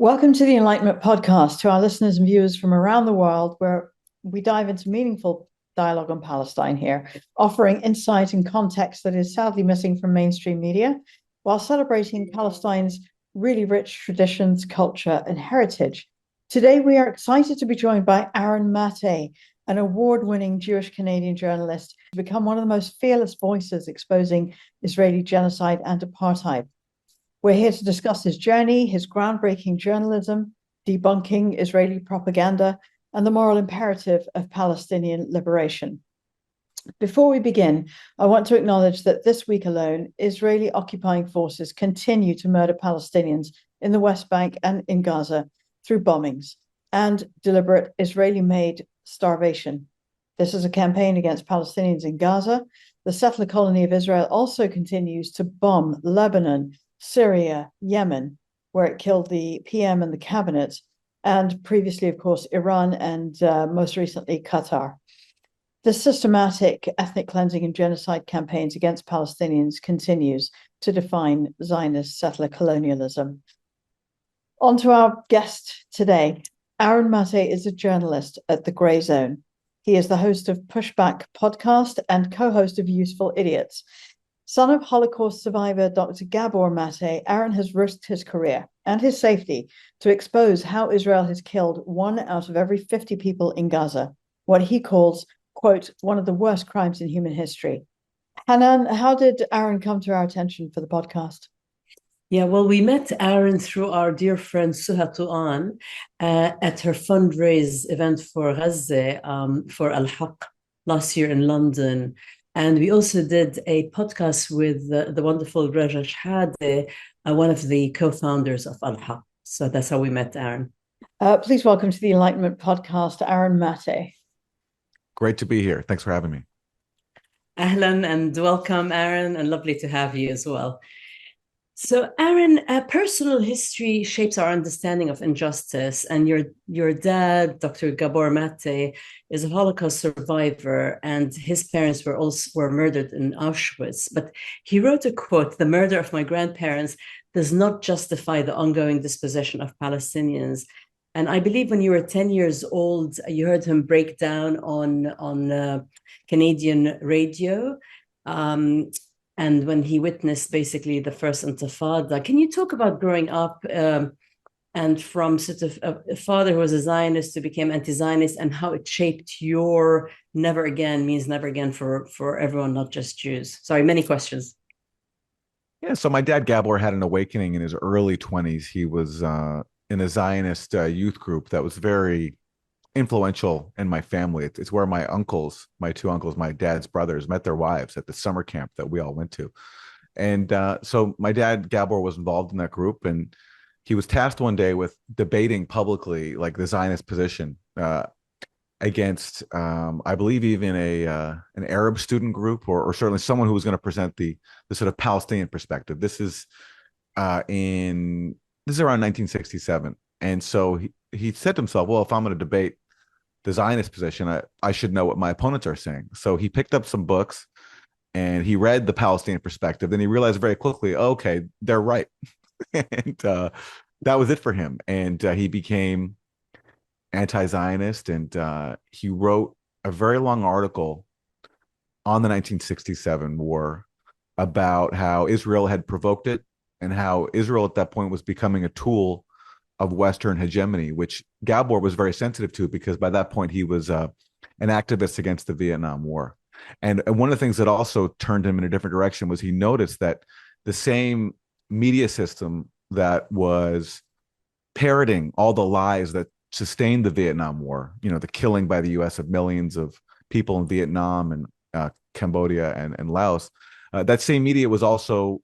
Welcome to the Enlightenment Podcast, to our listeners and viewers from around the world, where we dive into meaningful dialogue on Palestine here, offering insight and context that is sadly missing from mainstream media, while celebrating Palestine's really rich traditions, culture, and heritage. Today, we are excited to be joined by Aaron Maté, an award-winning Jewish-Canadian journalist who's become one of the most fearless voices exposing Israeli genocide and apartheid. We're here to discuss his journey, his groundbreaking journalism, debunking Israeli propaganda, and the moral imperative of Palestinian liberation. Before we begin, I want to acknowledge that this week alone, Israeli occupying forces continue to murder Palestinians in the West Bank and in Gaza through bombings and deliberate Israeli-made starvation. This is a campaign against Palestinians in Gaza. The settler colony of Israel also continues to bomb Lebanon, Syria, Yemen, where it killed the PM and the cabinet, and previously, of course, Iran and most recently, Qatar. The systematic ethnic cleansing and genocide campaigns against Palestinians continues to define Zionist settler colonialism. On to our guest today. Aaron Maté is a journalist at the Grayzone. He is the host of Pushback podcast and co-host of Useful Idiots. Son of Holocaust survivor Dr. Gabor Maté, Aaron has risked his career and his safety to expose how Israel has killed 1 out of every 50 people in Gaza, what he calls, quote, one of the worst crimes in human history. Hanan, how did Aaron come to our attention for the podcast? Yeah, well, we met Aaron through our dear friend Suha Tuan at her fundraise event for Gaza, for Al-Haq last year in London. And we also did a podcast with the wonderful Raja Shahade, one of the co-founders of Al-Haq. So that's how we met Aaron. Please welcome to the Enlightenment Podcast, Aaron Maté. Great to be here. Thanks for having me. Ahlan and welcome, Aaron, and lovely to have you as well. So, Aaron, personal history shapes our understanding of injustice, and your dad, Dr. Gabor Maté, is a Holocaust survivor, and his parents were murdered in Auschwitz. But he wrote a quote: "The murder of my grandparents does not justify the ongoing dispossession of Palestinians." And I believe when you were 10 years old, you heard him break down on Canadian radio. And when he witnessed basically the first Intifada. Can you talk about growing up and from sort of a father who was a Zionist who became anti-Zionist, and how it shaped your never again means never again for everyone, not just Jews? Sorry, many questions. Yeah, so my dad, Gabor, had an awakening in his early 20s. He was in a Zionist youth group that was very influential in my family. It's where my two uncles, my dad's brothers, met their wives at the summer camp that we all went to. And so my dad, Gabor, was involved in that group, and he was tasked one day with debating publicly, like, the Zionist position against, I believe, even an Arab student group, or certainly someone who was going to present the sort of Palestinian perspective. This is around 1967, and so he said to himself, well, if I'm going to debate the Zionist position, I should know what my opponents are saying. So he picked up some books and he read the Palestinian perspective. Then he realized very quickly, okay, they're right. And that was it for him. And he became anti-Zionist, and he wrote a very long article on the 1967 war about how Israel had provoked it, and how Israel at that point was becoming a tool of Western hegemony, which Gabor was very sensitive to, because by that point he was an activist against the Vietnam War. And one of the things that also turned him in a different direction was he noticed that the same media system that was parroting all the lies that sustained the Vietnam War, the killing by the US of millions of people in Vietnam and Cambodia and Laos, that same media was also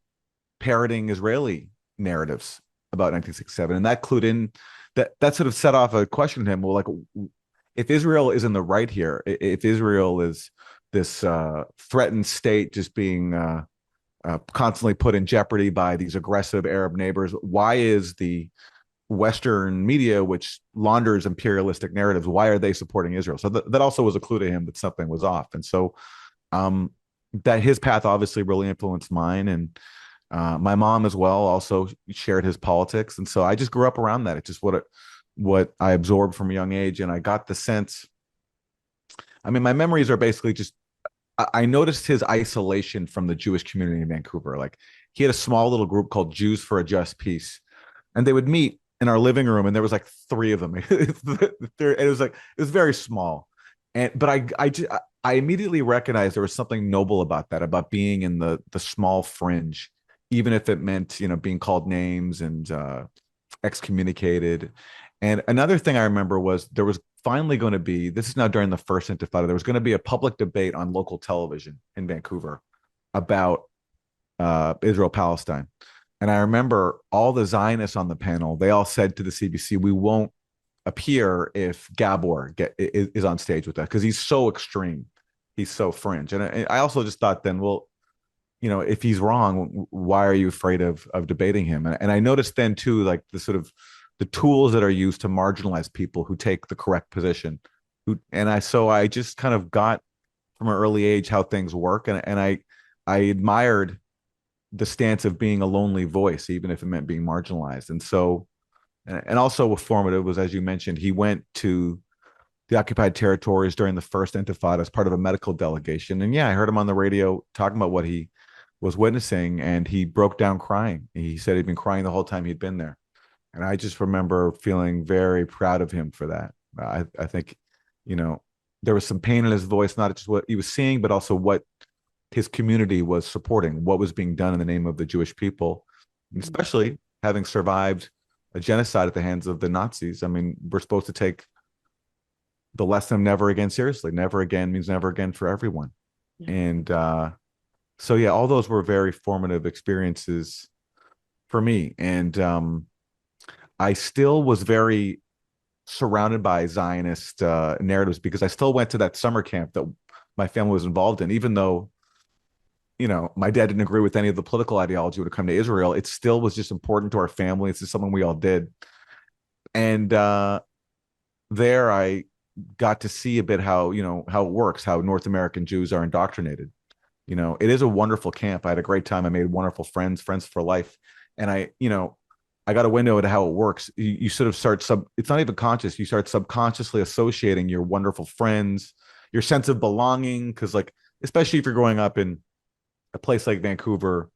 parroting Israeli narratives about 1967, and that clued in, that sort of set off a question to him. Well, like, if Israel is in the right here, if Israel is this threatened state just being constantly put in jeopardy by these aggressive Arab neighbors, why is the Western media, which launders imperialistic narratives, why are they supporting Israel? So that also was a clue to him that something was off. And so that his path obviously really influenced mine. And My mom as well also shared his politics, and so I just grew up around that. It's just what I absorbed from a young age, and I got the sense. I mean, my memories are basically just I noticed his isolation from the Jewish community in Vancouver. Like he had a small little group called Jews for a Just Peace, and they would meet in our living room, and there was like three of them. It was very small, I immediately recognized there was something noble about that, about being in the small fringe, even if it meant being called names and excommunicated. And another thing I remember was there was finally going to be, this is now during the first Intifada, there was going to be a public debate on local television in Vancouver about Israel Palestine. And I remember all the Zionists on the panel, they all said to the CBC, we won't appear if Gabor is on stage with that because he's so extreme. He's so fringe. And I also just thought then, well, if he's wrong, why are you afraid of debating him? And I noticed then too, like the tools that are used to marginalize people who take the correct position. So I just kind of got from an early age how things work. And I admired the stance of being a lonely voice, even if it meant being marginalized. And so, and also formative was, as you mentioned, he went to the occupied territories during the first Intifada as part of a medical delegation. And yeah, I heard him on the radio talking about what he was witnessing, and he broke down crying. He said he'd been crying the whole time he'd been there. And I just remember feeling very proud of him for that. I think, there was some pain in his voice, not just what he was seeing, but also what his community was supporting, what was being done in the name of the Jewish people, especially having survived a genocide at the hands of the Nazis. I mean, we're supposed to take the lesson never again seriously. Never again means never again for everyone. Yeah. And so, yeah, all those were very formative experiences for me. And I still was very surrounded by Zionist narratives because I still went to that summer camp that my family was involved in, even though, my dad didn't agree with any of the political ideology when it came to Israel. It still was just important to our family. It's just something we all did. And there I got to see a bit how it works, how North American Jews are indoctrinated. It is a wonderful camp. I had a great time. I made wonderful friends for life. And I got a window into how it works. You sort of start it's not even conscious. You start subconsciously associating your wonderful friends, your sense of belonging. Cause especially if you're growing up in a place like Vancouver,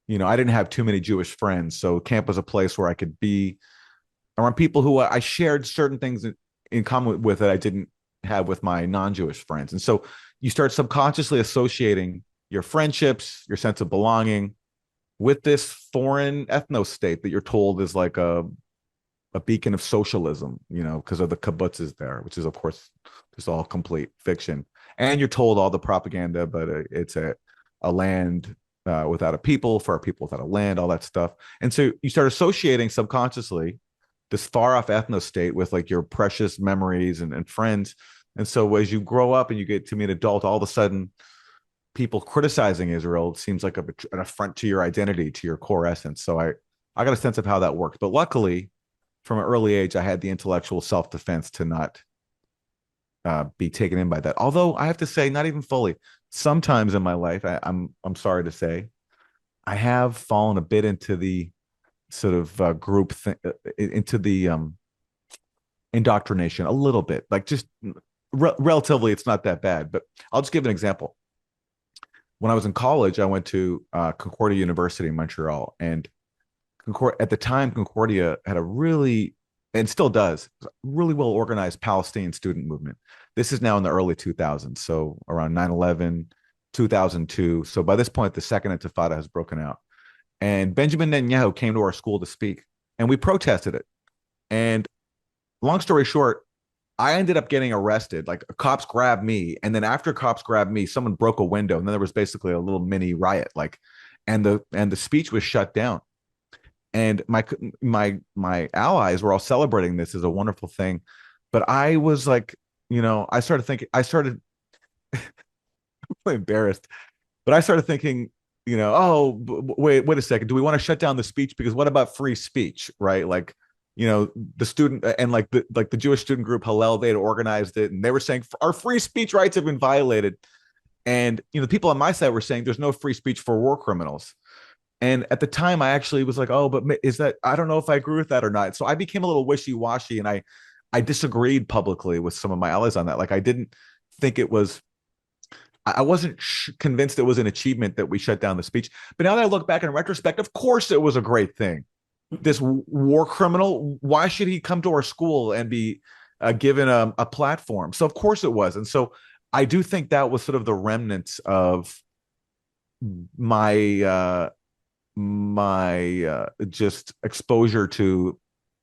I didn't have too many Jewish friends. So camp was a place where I could be around people who I shared certain things in common with that I didn't have with my non-Jewish friends. And so you start subconsciously associating your friendships, your sense of belonging with this foreign ethno state that you're told is like a beacon of socialism, because of the kibbutzes there, which is, of course, just all complete fiction. And you're told all the propaganda, but it's a land without a people, for a people without a land, all that stuff. And so you start associating subconsciously this far off ethno state with like your precious memories and friends. And so as you grow up and you get to be an adult, all of a sudden people criticizing Israel seems like an affront to your identity, to your core essence. So I got a sense of how that works. But luckily, from an early age, I had the intellectual self-defense to not be taken in by that. Although I have to say, not even fully. Sometimes in my life, I'm sorry to say, I have fallen a bit into the sort of group into the indoctrination a little bit. Like just relatively, it's not that bad. But I'll just give an example. When I was in college, I went to Concordia University in Montreal, and at the time, Concordia had a really, and still does, really well organized Palestinian student movement. This is now in the early 2000s, so around 9/11, 2002. So by this point, the second Intifada has broken out. And Benjamin Netanyahu came to our school to speak, and we protested it. And long story short, I ended up getting arrested. Like cops grabbed me, and then after cops grabbed me, someone broke a window, and then there was basically a little mini riot. And the speech was shut down. And my allies were all celebrating this as a wonderful thing, but I was like, I started really embarrassed, but I started thinking, wait a second, do we want to shut down the speech? Because what about free speech, right? Like, the student and the Jewish student group Hillel, they had organized it, and they were saying our free speech rights have been violated. And the people on my side were saying there's no free speech for war criminals. And at the time, I actually was like, oh, but is that, I don't know if I agree with that or not. So I became a little wishy-washy, and I disagreed publicly with some of my allies on that. Like, I didn't think it was, I wasn't convinced it was an achievement that we shut down the speech. But now that I look back in retrospect, of course it was a great thing. This war criminal, why should he come to our school and be given a platform? So of course it was. And so I do think that was sort of the remnants of my just exposure to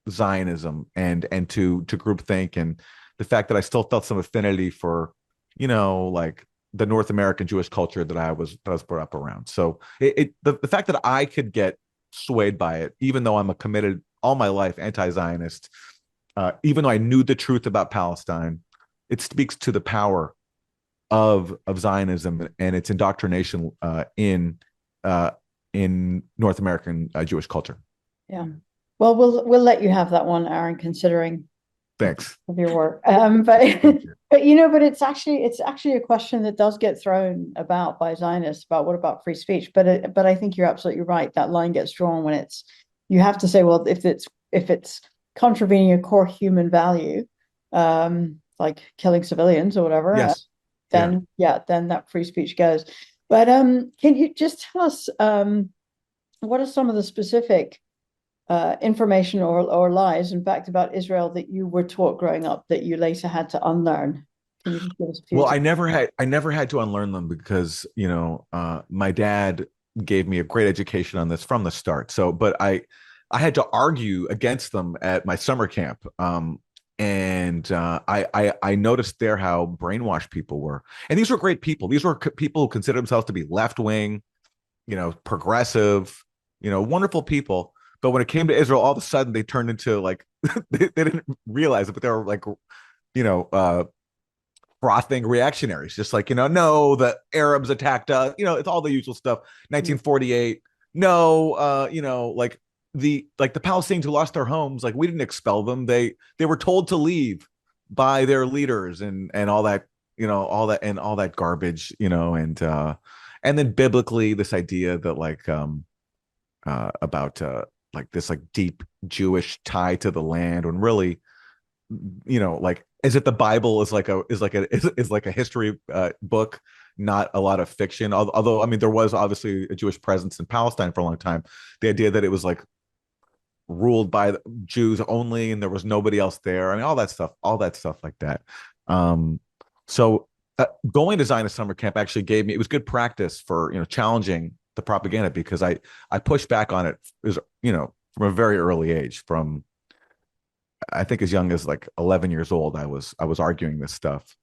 Zionism and to groupthink, and the fact that I still felt some affinity for, like the North American Jewish culture that I was brought up around. So the fact that I could get swayed by it, even though I'm a committed all my life anti-Zionist, even though I knew the truth about Palestine, it speaks to the power of Zionism and its indoctrination in North American Jewish culture. Yeah. Well, we'll let you have that one, Aaron, considering Thanks of your work. But it's actually a question that does get thrown about by Zionists about what about free speech. But I think you're absolutely right. That line gets drawn when you have to say, well, if it's contravening a core human value, like killing civilians or whatever, yes then that free speech goes. But can you just tell us what are some of the specific information or lies, in fact, about Israel that you were taught growing up that you later had to unlearn? Can you just give us a few? Well, I never had to unlearn them because my dad gave me a great education on this from the start. So, but I had to argue against them at my summer camp. I noticed there how brainwashed people were. And these were great people. These were people who considered themselves to be left-wing, progressive, wonderful people. But when it came to Israel, all of a sudden they turned into like, they didn't realize it, but they were like, frothing reactionaries, just like, no, the Arabs attacked us. It's all the usual stuff. 1948. No, like the Palestinians who lost their homes, like we didn't expel them. They were told to leave by their leaders and all that, all that garbage, and then biblically this idea that like about like this like deep Jewish tie to the land, when really, like as if the Bible is like a history book, not a lot of fiction. Although I mean there was obviously a Jewish presence in Palestine for a long time. The idea that it was like ruled by Jews only and there was nobody else there. I mean all that stuff like that. So going to Zionist summer camp actually it was good practice for challenging the propaganda, because I pushed back on it from a very early age. From I think as young as like 11 years old, I was arguing this stuff,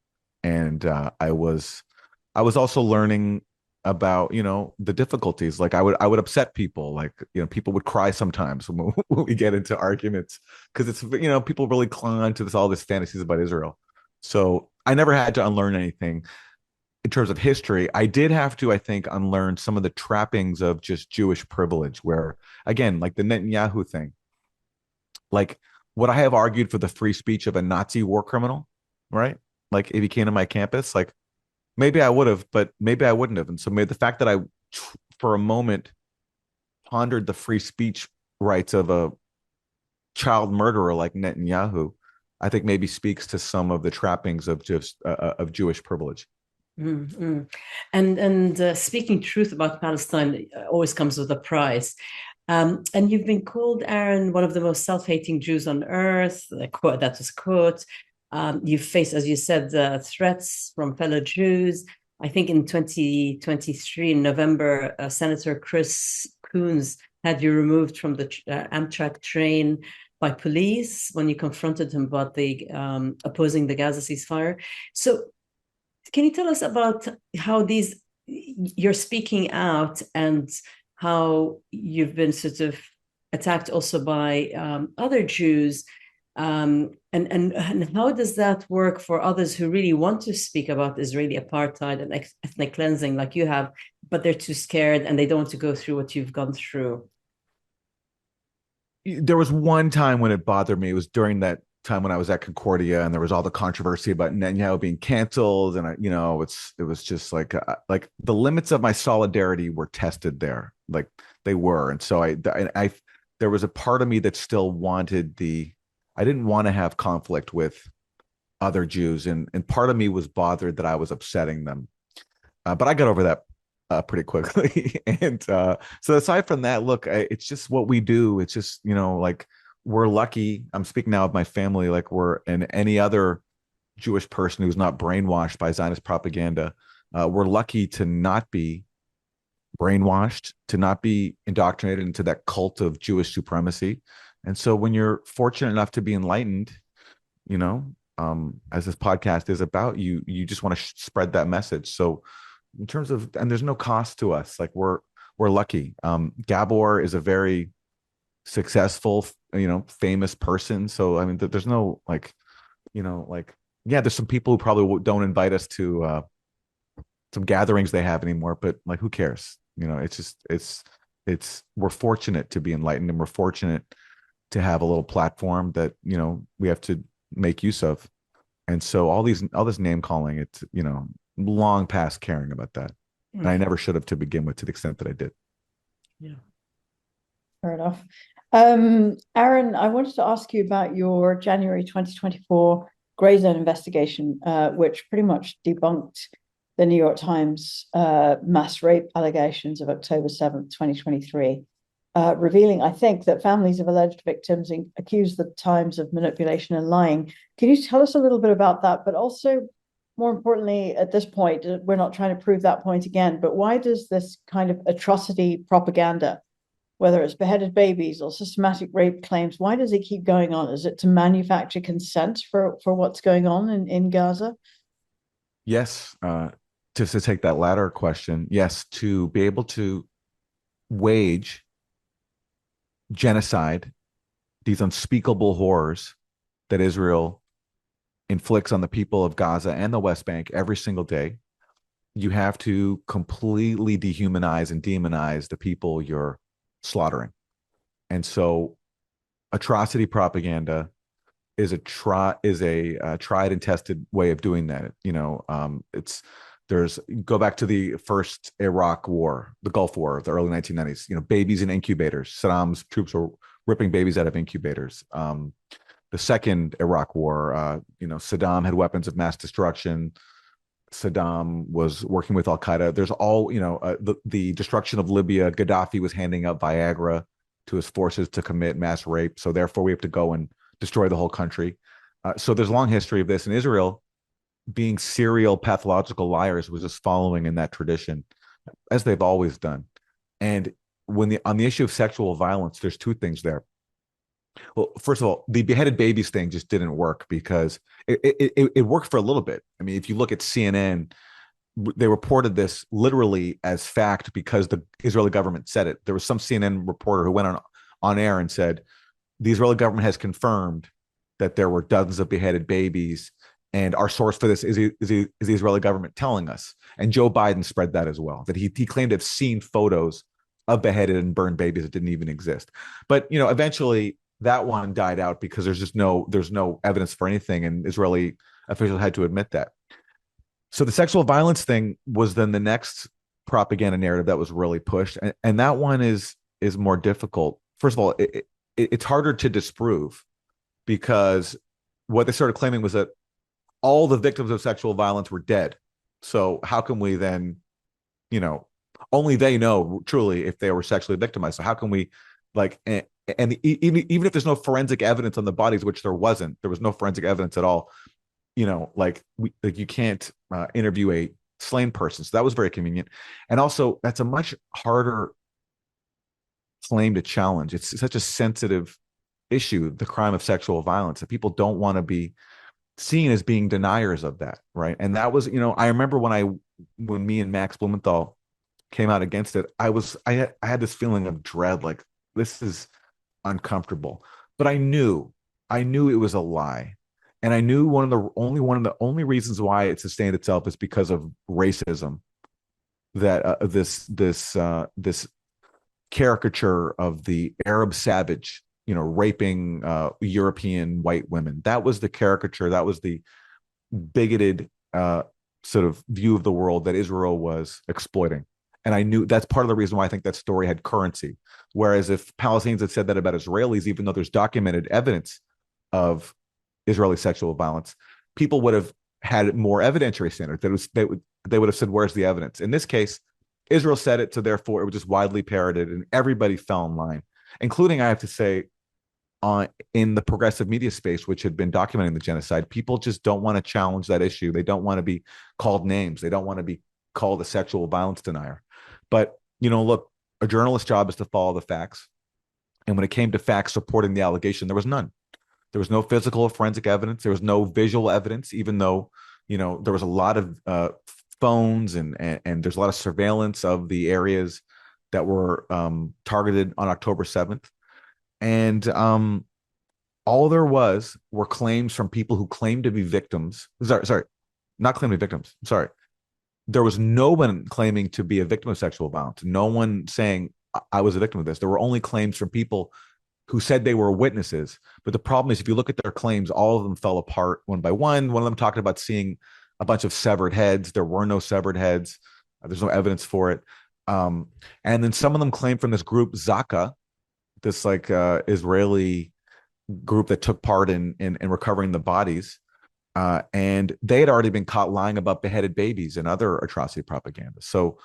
and I was also learning about the difficulties. Like I would upset people. Like people would cry sometimes when we get into arguments, because it's people really cling on to all this fantasies about Israel. So I never had to unlearn anything in terms of history. I did have to, I think, unlearn some of the trappings of just Jewish privilege, where, again, like the Netanyahu thing, like would I have argued for the free speech of a Nazi war criminal, right? Like if he came to my campus, like maybe I would have, but maybe I wouldn't have. And so maybe the fact that I, for a moment, pondered the free speech rights of a child murderer like Netanyahu, I think maybe speaks to some of the trappings of just of Jewish privilege. Mm-hmm. And speaking truth about Palestine always comes with a price. And you've been called, Aaron, one of the most self-hating Jews on earth. Quote, that was quote. You've faced, as you said, threats from fellow Jews. I think in 2023, in November, Senator Chris Coons had you removed from the Amtrak train by police when you confronted him about the opposing the Gaza ceasefire. So can you tell us about how you're speaking out, and how you've been sort of attacked also by other Jews, and how does that work for others who really want to speak about Israeli apartheid and ethnic cleansing like you have, but they're too scared and they don't want to go through what you've gone through? There was one time when it bothered me. It was during that time when I was at Concordia, and there was all the controversy about Netanyahu being canceled, and it was just like the limits of my solidarity were tested there, like they were, and so I there was a part of me that still wanted I didn't want to have conflict with other Jews, and part of me was bothered that I was upsetting them, but I got over that pretty quickly. And so aside from that, look, it's just what we do. It's just, like, we're lucky. I'm speaking now of my family, like and any other Jewish person who's not brainwashed by Zionist propaganda. We're lucky to not be brainwashed, to not be indoctrinated into that cult of Jewish supremacy. And so when you're fortunate enough to be enlightened, as this podcast is about, you just want to spread that message. So in terms of, and there's no cost to us, like we're lucky. Gabor is a very successful, famous person. So I mean, there's no there's some people who probably don't invite us to some gatherings they have anymore, but like, who cares? We're fortunate to be enlightened, and we're fortunate to have a little platform that we have to make use of. And so all this name calling, it's long past caring about that. And I never should have, to begin with, to the extent that I did. Yeah. Fair enough. Aaron, I wanted to ask you about your January 2024 Grayzone investigation, which pretty much debunked the New York Times mass rape allegations of October 7th, 2023, revealing, I think, that families of alleged victims accused the Times of manipulation and lying. Can you tell us a little bit about that? But also, more importantly, at this point, we're not trying to prove that point again, but why does this kind of atrocity propaganda, whether it's beheaded babies or systematic rape claims, why does it keep going on? Is it to manufacture consent for what's going on in Gaza? Yes. Just to take that latter question, yes, to be able to wage genocide, these unspeakable horrors that Israel inflicts on the people of Gaza and the West Bank every single day, you have to completely dehumanize and demonize the people you're slaughtering. And so atrocity propaganda is a tried and tested way of doing that. Go back to the first Iraq war, the Gulf War of the early 1990s, babies in incubators. Saddam's troops were ripping babies out of incubators. The second Iraq war, Saddam had weapons of mass destruction. Saddam was working with Al-Qaeda. There's the destruction of Libya. Gaddafi was handing out Viagra to his forces to commit mass rape. So therefore we have to go and destroy the whole country. So there's a long history of this. In Israel, being serial pathological liars was just following in that tradition, as they've always done. And on the issue of sexual violence, there's two things there. Well, first of all, the beheaded babies thing just didn't work because it worked for a little bit. I mean, if you look at CNN, they reported this literally as fact because the Israeli government said it. There was some CNN reporter who went on air and said, the Israeli government has confirmed that there were dozens of beheaded babies, and our source for this is the Israeli government telling us. And Joe Biden spread that as well, that he claimed to have seen photos of beheaded and burned babies that didn't even exist. But eventually that one died out because there's no evidence for anything, and Israeli officials had to admit that. So the sexual violence thing was then the next propaganda narrative that was really pushed, and that one is more difficult. First of all, it's harder to disprove because what they started claiming was that all the victims of sexual violence were dead. So how can we then, only they know truly if they were sexually victimized. So how can we and even if there's no forensic evidence on the bodies, which there was no forensic evidence at all, you can't interview a slain person. So that was very convenient. And also that's a much harder claim to challenge. It's such a sensitive issue, the crime of sexual violence, that people don't want to be seen as being deniers of that, right? And that was, I remember when me and Max Blumenthal came out against it, I had this feeling of dread, like, this is uncomfortable. But I knew it was a lie, and I knew one of the only reasons why it sustained itself is because of racism. That this caricature of the Arab savage, raping European white women. That was the caricature. That was the bigoted sort of view of the world that Israel was exploiting. And I knew that's part of the reason why I think that story had currency. Whereas if Palestinians had said that about Israelis, even though there's documented evidence of Israeli sexual violence, people would have had more evidentiary standards. They would have said, where's the evidence? In this case, Israel said it, so therefore it was just widely parroted and everybody fell in line, including, I have to say, in the progressive media space, which had been documenting the genocide. People just don't want to challenge that issue. They don't want to be called names. They don't want to be called a sexual violence denier. But, look, a journalist's job is to follow the facts. And when it came to facts supporting the allegation, there was none. There was no physical or forensic evidence. There was no visual evidence, even though, there was a lot of phones and there's a lot of surveillance of the areas that were targeted on October 7th. And all there were claims from people who claimed to be victims. Sorry, not claiming to be victims. Sorry. There was no one claiming to be a victim of sexual violence. No one saying I was a victim of this. There were only claims from people who said they were witnesses. But the problem is, if you look at their claims, all of them fell apart one by one. One of them talked about seeing a bunch of severed heads. There were no severed heads. There's no evidence for it. And then some of them claimed from this group, Zaka, this Israeli group that took part in recovering the bodies. And they had already been caught lying about beheaded babies and other atrocity propaganda. So,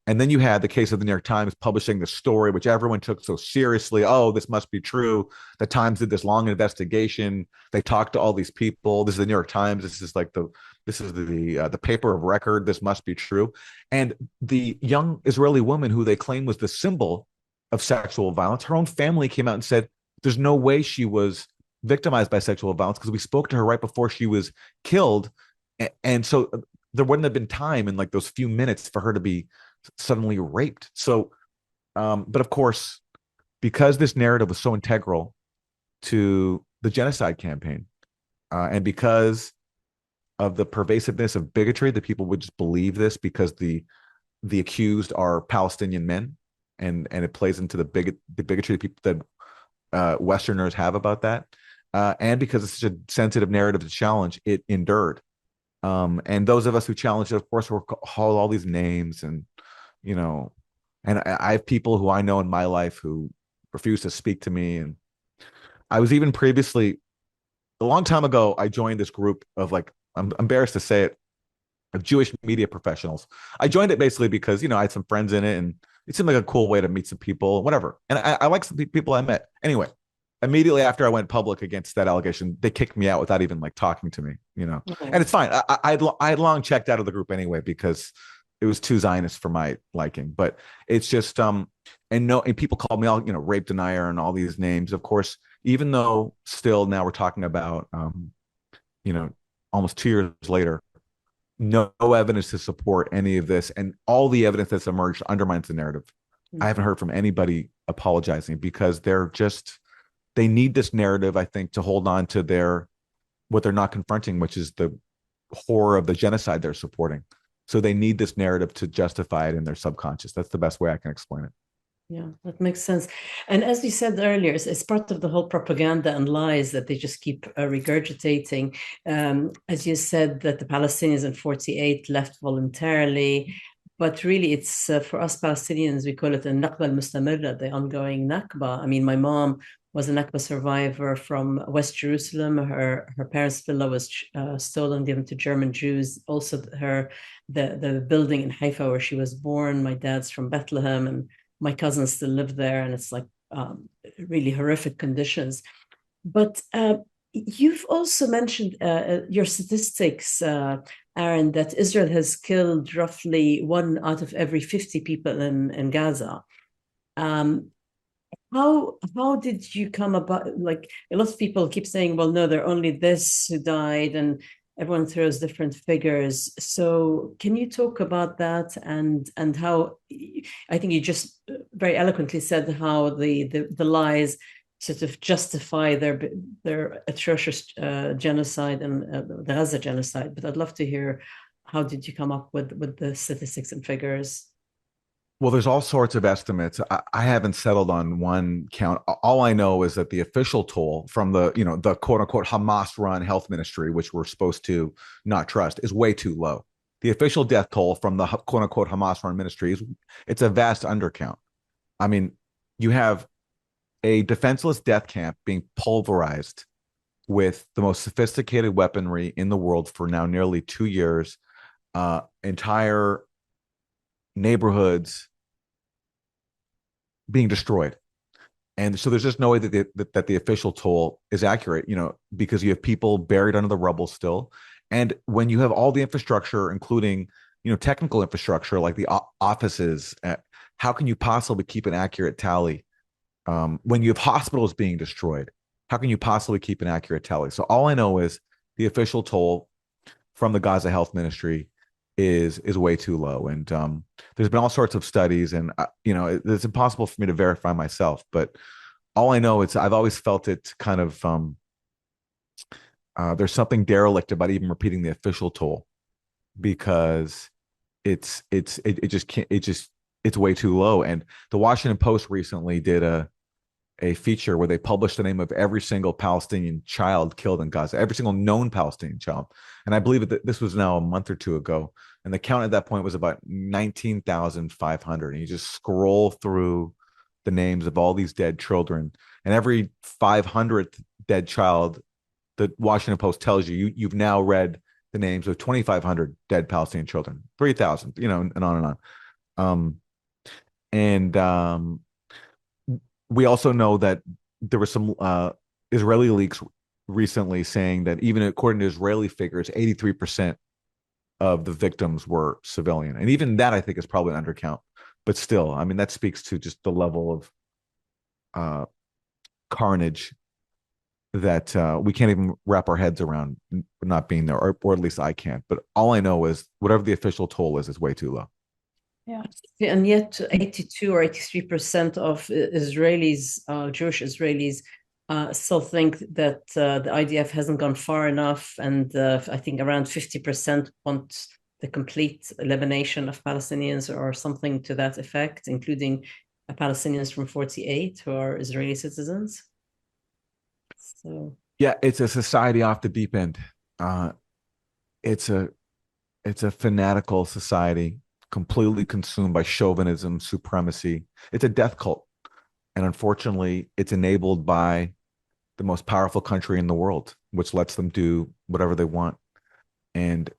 and then you had the case of the New York Times publishing the story, which everyone took so seriously. Oh, this must be true. The Times did this long investigation. They talked to all these people. This is the New York Times. This is the paper of record. This must be true. And the young Israeli woman who they claim was the symbol of sexual violence, her own family came out and said there's no way she was victimized by sexual violence because we spoke to her right before she was killed. And so there wouldn't have been time in those few minutes for her to be suddenly raped. So, but of course, because this narrative was so integral to the genocide campaign, and because of the pervasiveness of bigotry, that people would just believe this because the accused are Palestinian men, and it plays into the bigotry that Westerners have about that. And because it's such a sensitive narrative to challenge, it endured. And those of us who challenged it, of course, were called all these names, and and I have people who I know in my life who refuse to speak to me. And I was even previously, a long time ago, I joined this group of I'm embarrassed to say it, of Jewish media professionals. I joined it basically because, I had some friends in it and it seemed like a cool way to meet some people, whatever. And I like some people I met. Anyway, immediately after I went public against that allegation, they kicked me out without even talking to me, Okay. And it's fine. I had long checked out of the group anyway because it was too Zionist for my liking. But it's just and people called me all rape denier and all these names. Of course, even though still now we're talking about almost 2 years later, no evidence to support any of this, and all the evidence that's emerged undermines the narrative. I haven't heard from anybody apologizing because they need this narrative, I think, to hold on to what they're not confronting, which is the horror of the genocide they're supporting. So they need this narrative to justify it in their subconscious. That's the best way I can explain it. Yeah, that makes sense. And as you said earlier, it's part of the whole propaganda and lies that they just keep regurgitating. As you said, that the Palestinians in 1948 left voluntarily, but really it's for us Palestinians, we call it a Nakba al-Mustamirra, the ongoing Nakba. I mean, my mom was a Nakba survivor from West Jerusalem. Her parents' villa was stolen, given to German Jews. Also, the building in Haifa where she was born. My dad's from Bethlehem, and my cousins still live there, and it's really horrific conditions. But you've also mentioned your statistics, Aaron, that Israel has killed roughly 1 out of every 50 people in Gaza. How did you come about? A lot of people keep saying, well, no, there are only this who died, and everyone throws different figures. So can you talk about that and how, I think you just very eloquently said how the lies sort of justify their atrocious genocide and the Gaza genocide. But I'd love to hear, how did you come up with the statistics and figures? Well, there's all sorts of estimates. I haven't settled on one count. All I know is that the official toll from the quote unquote Hamas run health ministry, which we're supposed to not trust, is way too low. The official death toll from the quote unquote Hamas run ministry it's a vast undercount. I mean, you have a defenseless death camp being pulverized with the most sophisticated weaponry in the world for now nearly 2 years, entire neighborhoods being destroyed. And so there's just no way that the official toll is accurate, because you have people buried under the rubble still. And when you have all the infrastructure, including, technical infrastructure like the offices, how can you possibly keep an accurate tally? When you have hospitals being destroyed, how can you possibly keep an accurate tally? So all I know is the official toll from the Gaza Health Ministry is way too low. And there's been all sorts of studies, and it's impossible for me to verify myself. But all I know is I've always felt it kind of there's something derelict about even repeating the official toll, because it just can't, it's way too low. And the Washington Post recently did a feature where they published the name of every single Palestinian child killed in Gaza, every single known Palestinian child. And I believe that this was now a month or two ago. And the count at that point was about 19,500. And you just scroll through the names of all these dead children. And every 500th dead child, the Washington Post tells you've now read the names of 2,500 dead Palestinian children, 3,000, and on and on. We also know that there were some Israeli leaks recently saying that even according to Israeli figures, 83% of the victims were civilian. And even that, I think, is probably an undercount. But still, I mean, that speaks to just the level of carnage that we can't even wrap our heads around not being there, or at least I can't. But all I know is whatever the official toll is way too low. Yeah, and yet 82 or 83% of Israelis, Jewish Israelis, still think that the IDF hasn't gone far enough, and I think around 50% want the complete elimination of Palestinians or something to that effect, including Palestinians from 48 who are Israeli citizens. So yeah, it's a society off the deep end. It's a fanatical society, completely consumed by chauvinism, supremacy. It's a death cult. And unfortunately, it's enabled by the most powerful country in the world, which lets them do whatever they want. And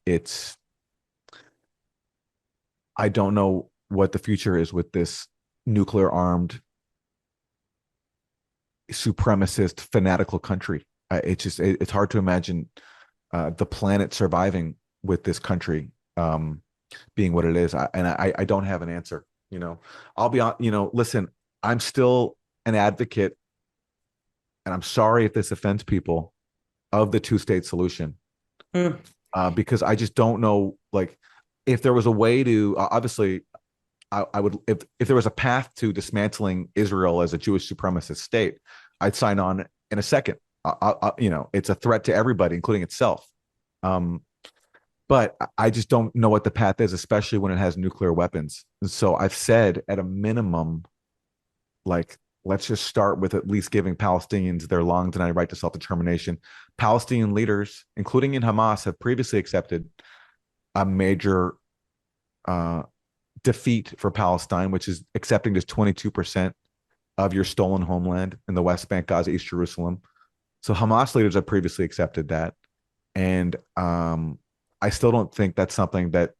I don't know what the future is with this nuclear armed, supremacist, fanatical country. It's hard to imagine the planet surviving with this country being what it is. I don't have an answer. I'll be on, listen, I'm still an advocate, and I'm sorry if this offends people, of the two-state solution. Because I just don't know, like, if there was a way to, obviously, I would, if there was a path to dismantling Israel as a Jewish supremacist state, I'd sign on in a second. It's a threat to everybody, including itself. But I just don't know what the path is, especially when it has nuclear weapons. And so I've said, at a minimum, like, let's just start with at least giving Palestinians their long denied right to self-determination. Palestinian leaders, including in Hamas, have previously accepted a major defeat for Palestine, which is accepting just 22% of your stolen homeland in the West Bank, Gaza, East Jerusalem. So Hamas leaders have previously accepted that. And I still don't think that's something that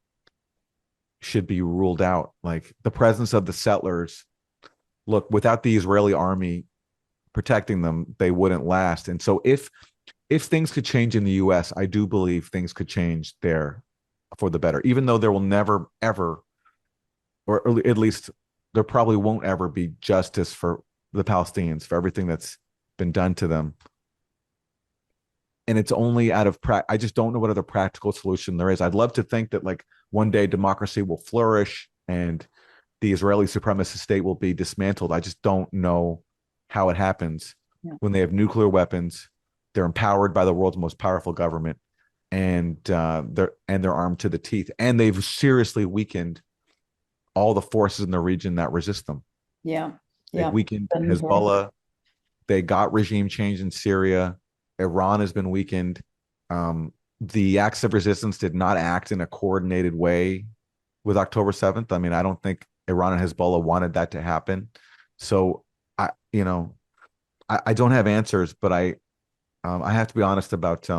should be ruled out. Like, the presence of the settlers, look, without the Israeli army protecting them, they wouldn't last. And so if things could change in the US, I do believe things could change there for the better, even though there will never, ever, or at least there probably won't ever be justice for the Palestinians for everything that's been done to them. And it's only out of I just don't know what other practical solution there is. I'd love to think that, like, one day democracy will flourish and the Israeli supremacist state will be dismantled. I just don't know how it happens when they have nuclear weapons. They're empowered by the world's most powerful government, and they're armed to the teeth. And they've seriously weakened all the forces in the region that resist them. Yeah. They Yeah. weakened Hezbollah. They got regime change in Syria. Iran has been weakened. The acts of resistance did not act in a coordinated way with October 7th. I mean, I don't think Iran and Hezbollah wanted that to happen. So I don't have answers, but I have to be honest about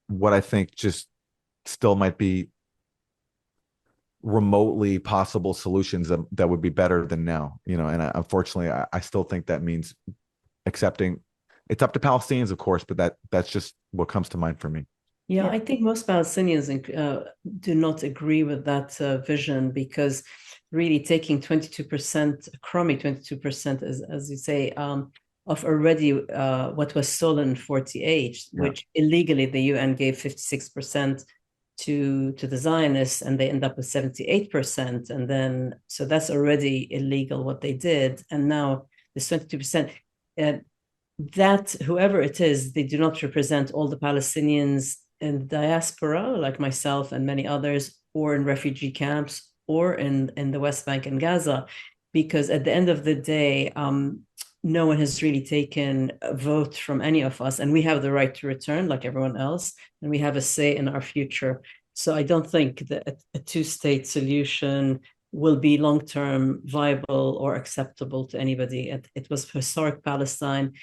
what I think just still might be remotely possible solutions that would be better than now, and unfortunately I still think that means accepting. It's up to Palestinians, of course, but that's just what comes to mind for me. Yeah, I think most Palestinians do not agree with that vision, because really taking 22%, a crummy 22%, as you say, of already what was stolen in 48, which illegally the UN gave 56% to the Zionists, and they end up with 78%. And then, so that's already illegal what they did. And now this 22%, that whoever it is, they do not represent all the Palestinians in the diaspora, like myself and many others, or in refugee camps, or in the West Bank and Gaza, because at the end of the day, no one has really taken a vote from any of us, and we have the right to return like everyone else, and we have a say in our future. So I don't think that a two-state solution will be long-term viable or acceptable to anybody. It was historic Palestine.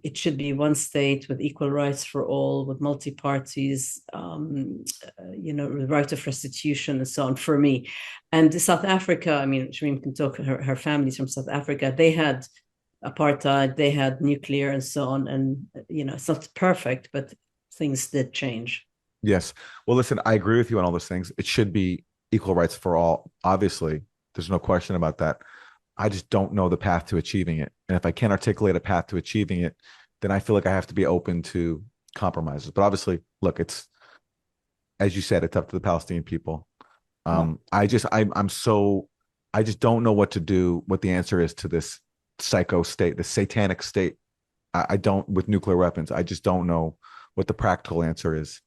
It should be one state with equal rights for all, with multi-parties, the right of restitution and so on, for me. And South Africa, I mean, Shamim can talk, her family's from South Africa. They had apartheid, they had nuclear and so on. And, it's not perfect, but things did change. Yes. Well, listen, I agree with you on all those things. It should be equal rights for all. Obviously, there's no question about that. I just don't know the path to achieving it. And if I can't articulate a path to achieving it, then I feel like I have to be open to compromises. But obviously, look, it's, as you said, it's up to the Palestinian people. I just don't know what to do, what the answer is to this psycho state, the satanic state. I don't, with nuclear weapons, I just don't know what the practical answer is.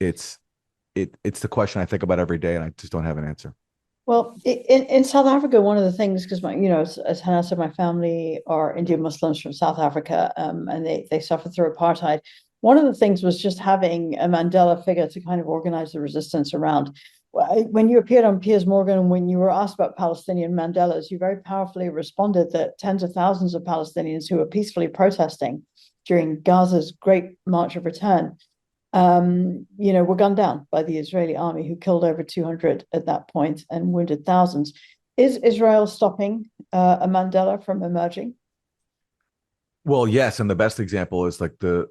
It's the question I think about every day, and I just don't have an answer. Well, in South Africa, one of the things, because as Hannah said, my family are Indian Muslims from South Africa, and they suffered through apartheid. One of the things was just having a Mandela figure to kind of organize the resistance around. When you appeared on Piers Morgan, when you were asked about Palestinian Mandelas, you very powerfully responded that tens of thousands of Palestinians who were peacefully protesting during Gaza's Great March of Return, were gunned down by the Israeli army, who killed over 200 at that point and wounded thousands. Is Israel stopping a Mandela from emerging? Well, yes, and the best example is like the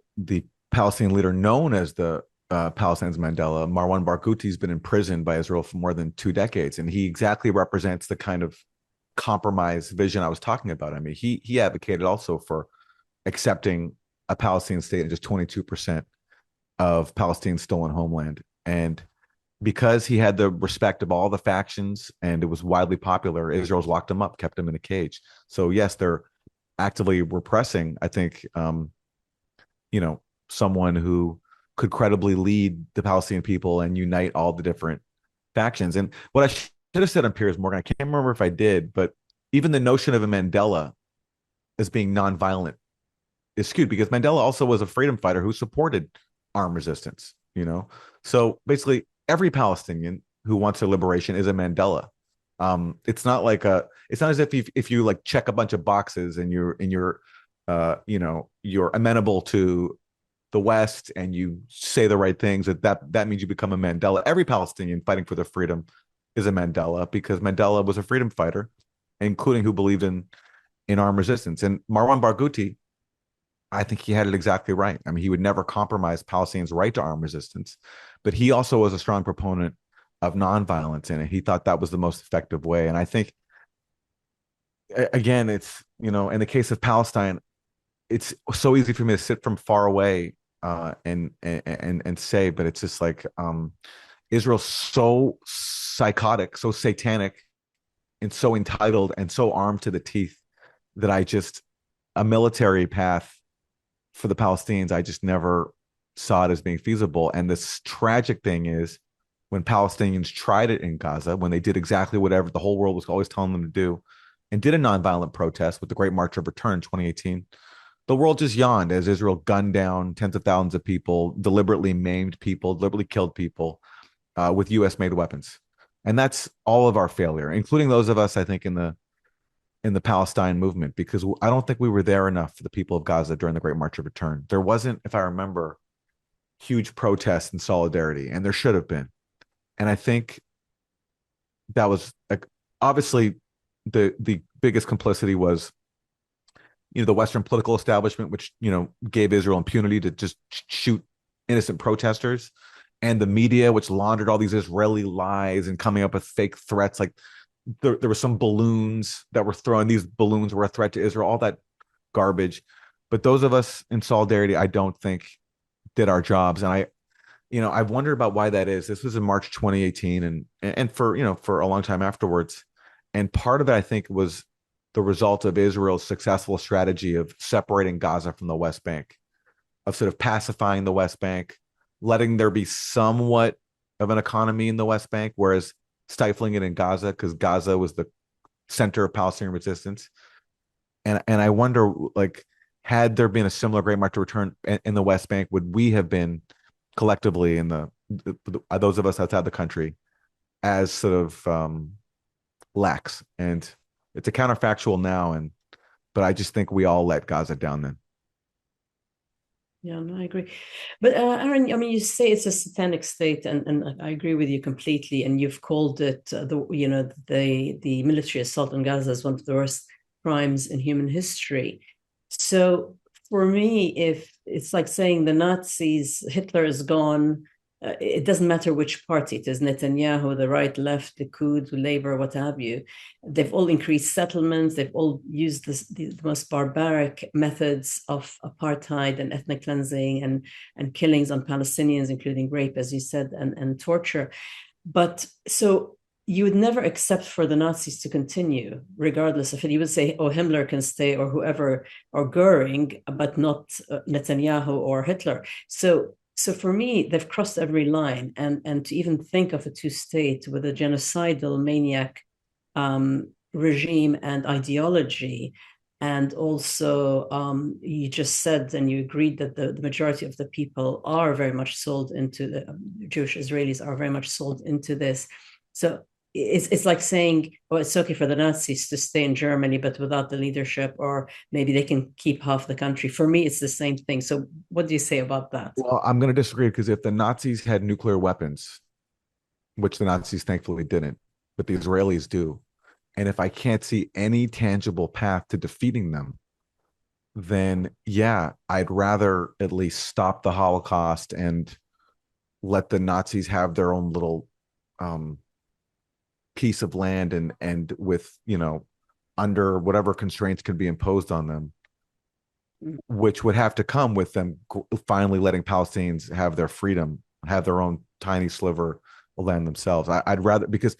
Palestinian leader known as the Palestine's Mandela, Marwan Barghouti, has been imprisoned by Israel for more than 2 decades, and he exactly represents the kind of compromise vision I was talking about. I mean, he advocated also for accepting a Palestinian state and just 22% of Palestine's stolen homeland. And because he had the respect of all the factions and it was widely popular, Israel's locked him up, kept him in a cage. So yes, they're actively repressing, I think, someone who could credibly lead the Palestinian people and unite all the different factions. And what I should have said on Piers Morgan, I can't remember if I did, but even the notion of a Mandela as being nonviolent is skewed, because Mandela also was a freedom fighter who supported armed resistance, So basically every Palestinian who wants their liberation is a Mandela. It's not as if you like check a bunch of boxes and you're amenable to the West and you say the right things, that means you become a Mandela. Every Palestinian fighting for their freedom is a Mandela, because Mandela was a freedom fighter, including who believed in armed resistance. And Marwan Barghouti, I think he had it exactly right. I mean, he would never compromise Palestinians' right to armed resistance, but he also was a strong proponent of nonviolence in it. He thought that was the most effective way. And I think, again, it's, in the case of Palestine, it's so easy for me to sit from far away and say, but it's just like Israel's so psychotic, so satanic, and so entitled and so armed to the teeth that a military path for the Palestinians, I just never saw it as being feasible. And this tragic thing is when Palestinians tried it in Gaza, when they did exactly whatever the whole world was always telling them to do, and did a nonviolent protest with the Great March of Return in 2018, the world just yawned as Israel gunned down tens of thousands of people, deliberately maimed people, deliberately killed people with U.S. made weapons. And that's all of our failure, including those of us, I think, in the Palestine movement, because I don't think we were there enough for the people of Gaza during the Great March of Return. There wasn't, if I remember, huge protests and solidarity, and there should have been. And I think that was obviously the biggest complicity was, the Western political establishment, which, gave Israel impunity to just shoot innocent protesters, and the media, which laundered all these Israeli lies and coming up with fake threats. Like there were some balloons that were thrown. These balloons were a threat to Israel, all that garbage. But those of us in solidarity, I don't think did our jobs. And I wonder about why that is. This was in March 2018 and for a long time afterwards. And part of it, I think, was the result of Israel's successful strategy of separating Gaza from the West Bank, of sort of pacifying the West Bank, letting there be somewhat of an economy in the West Bank, whereas stifling it in Gaza, because Gaza was the center of Palestinian resistance. And I wonder, like, had there been a similar Great March to Return in the West Bank, would we have been collectively in those of us outside the country as sort of lax? And it's a counterfactual now, but I just think we all let Gaza down then. Yeah, no, I agree. But Aaron, I mean, you say it's a satanic state, and I agree with you completely. And you've called it the military assault on Gaza as one of the worst crimes in human history. So for me, if it's like saying the Nazis, Hitler is gone, it doesn't matter which party it is, Netanyahu, the right, left, Likud, Labour, what have you. They've all increased settlements. They've all used the most barbaric methods of apartheid and ethnic cleansing and killings on Palestinians, including rape, as you said, and torture. But so you would never accept for the Nazis to continue, regardless of it. You would say, oh, Himmler can stay, or whoever, or Goering, but not Netanyahu or Hitler. So for me, they've crossed every line, and to even think of a two-state with a genocidal maniac regime and ideology, and also you just said and you agreed that the majority of the people are very much sold into the Jewish Israelis are very much sold into this. So it's like saying, oh, it's okay for the Nazis to stay in Germany, but without the leadership, or maybe they can keep half the country. For me, it's the same thing. So what do you say about that? Well, I'm going to disagree, because if the Nazis had nuclear weapons, which the Nazis thankfully didn't, but the Israelis do, and if I can't see any tangible path to defeating them, then yeah, I'd rather at least stop the Holocaust and let the Nazis have their own little piece of land and with, under whatever constraints could be imposed on them, which would have to come with them finally letting Palestinians have their freedom, have their own tiny sliver of land themselves. I'd rather, because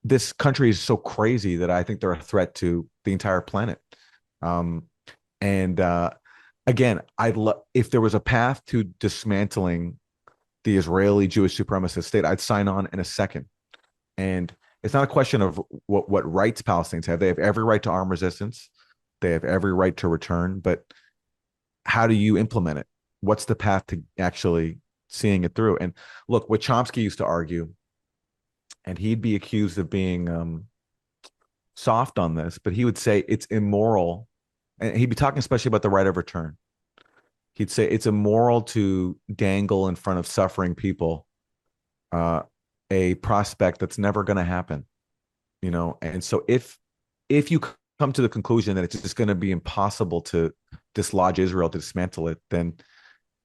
this country is so crazy that I think they're a threat to the entire planet. Again, if there was a path to dismantling the Israeli Jewish supremacist state, I'd sign on in a second. And it's not a question of what rights Palestinians have. They have every right to armed resistance. They have every right to return. But how do you implement it? What's the path to actually seeing it through? And look, what Chomsky used to argue, and he'd be accused of being soft on this, but he would say it's immoral. And he'd be talking especially about the right of return. He'd say it's immoral to dangle in front of suffering people a prospect that's never going to happen, And so if you come to the conclusion that it's just going to be impossible to dislodge Israel, to dismantle it, then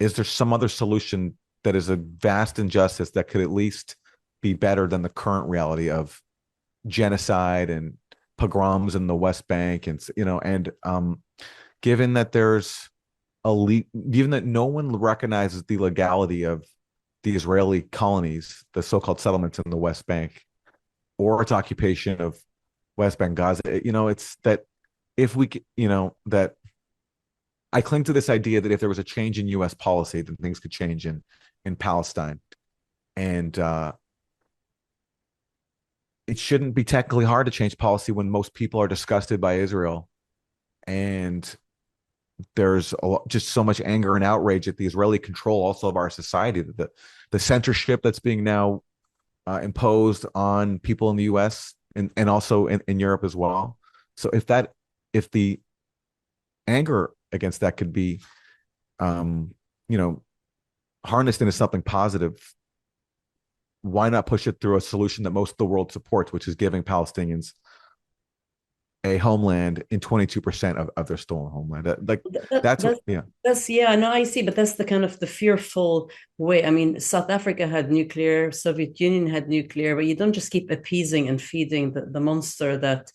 is there some other solution that is a vast injustice that could at least be better than the current reality of genocide and pogroms in the West Bank, and given that given that no one recognizes the legality of the Israeli colonies, the so-called settlements in the West Bank, or its occupation of West Bank, Gaza, it's that if we, that I cling to this idea that if there was a change in U.S. policy, then things could change in Palestine. And it shouldn't be technically hard to change policy when most people are disgusted by Israel, and there's just so much anger and outrage at the Israeli control also of our society, the censorship that's being now imposed on people in the US and also in Europe as well. So if the anger against that could be you know harnessed into something positive, why not push it through a solution that most of the world supports, which is giving Palestinians a homeland in 22% of their stolen homeland? No, I see, but that's the kind of the fearful way. I mean, South Africa had nuclear, Soviet Union had nuclear, but you don't just keep appeasing and feeding the monster that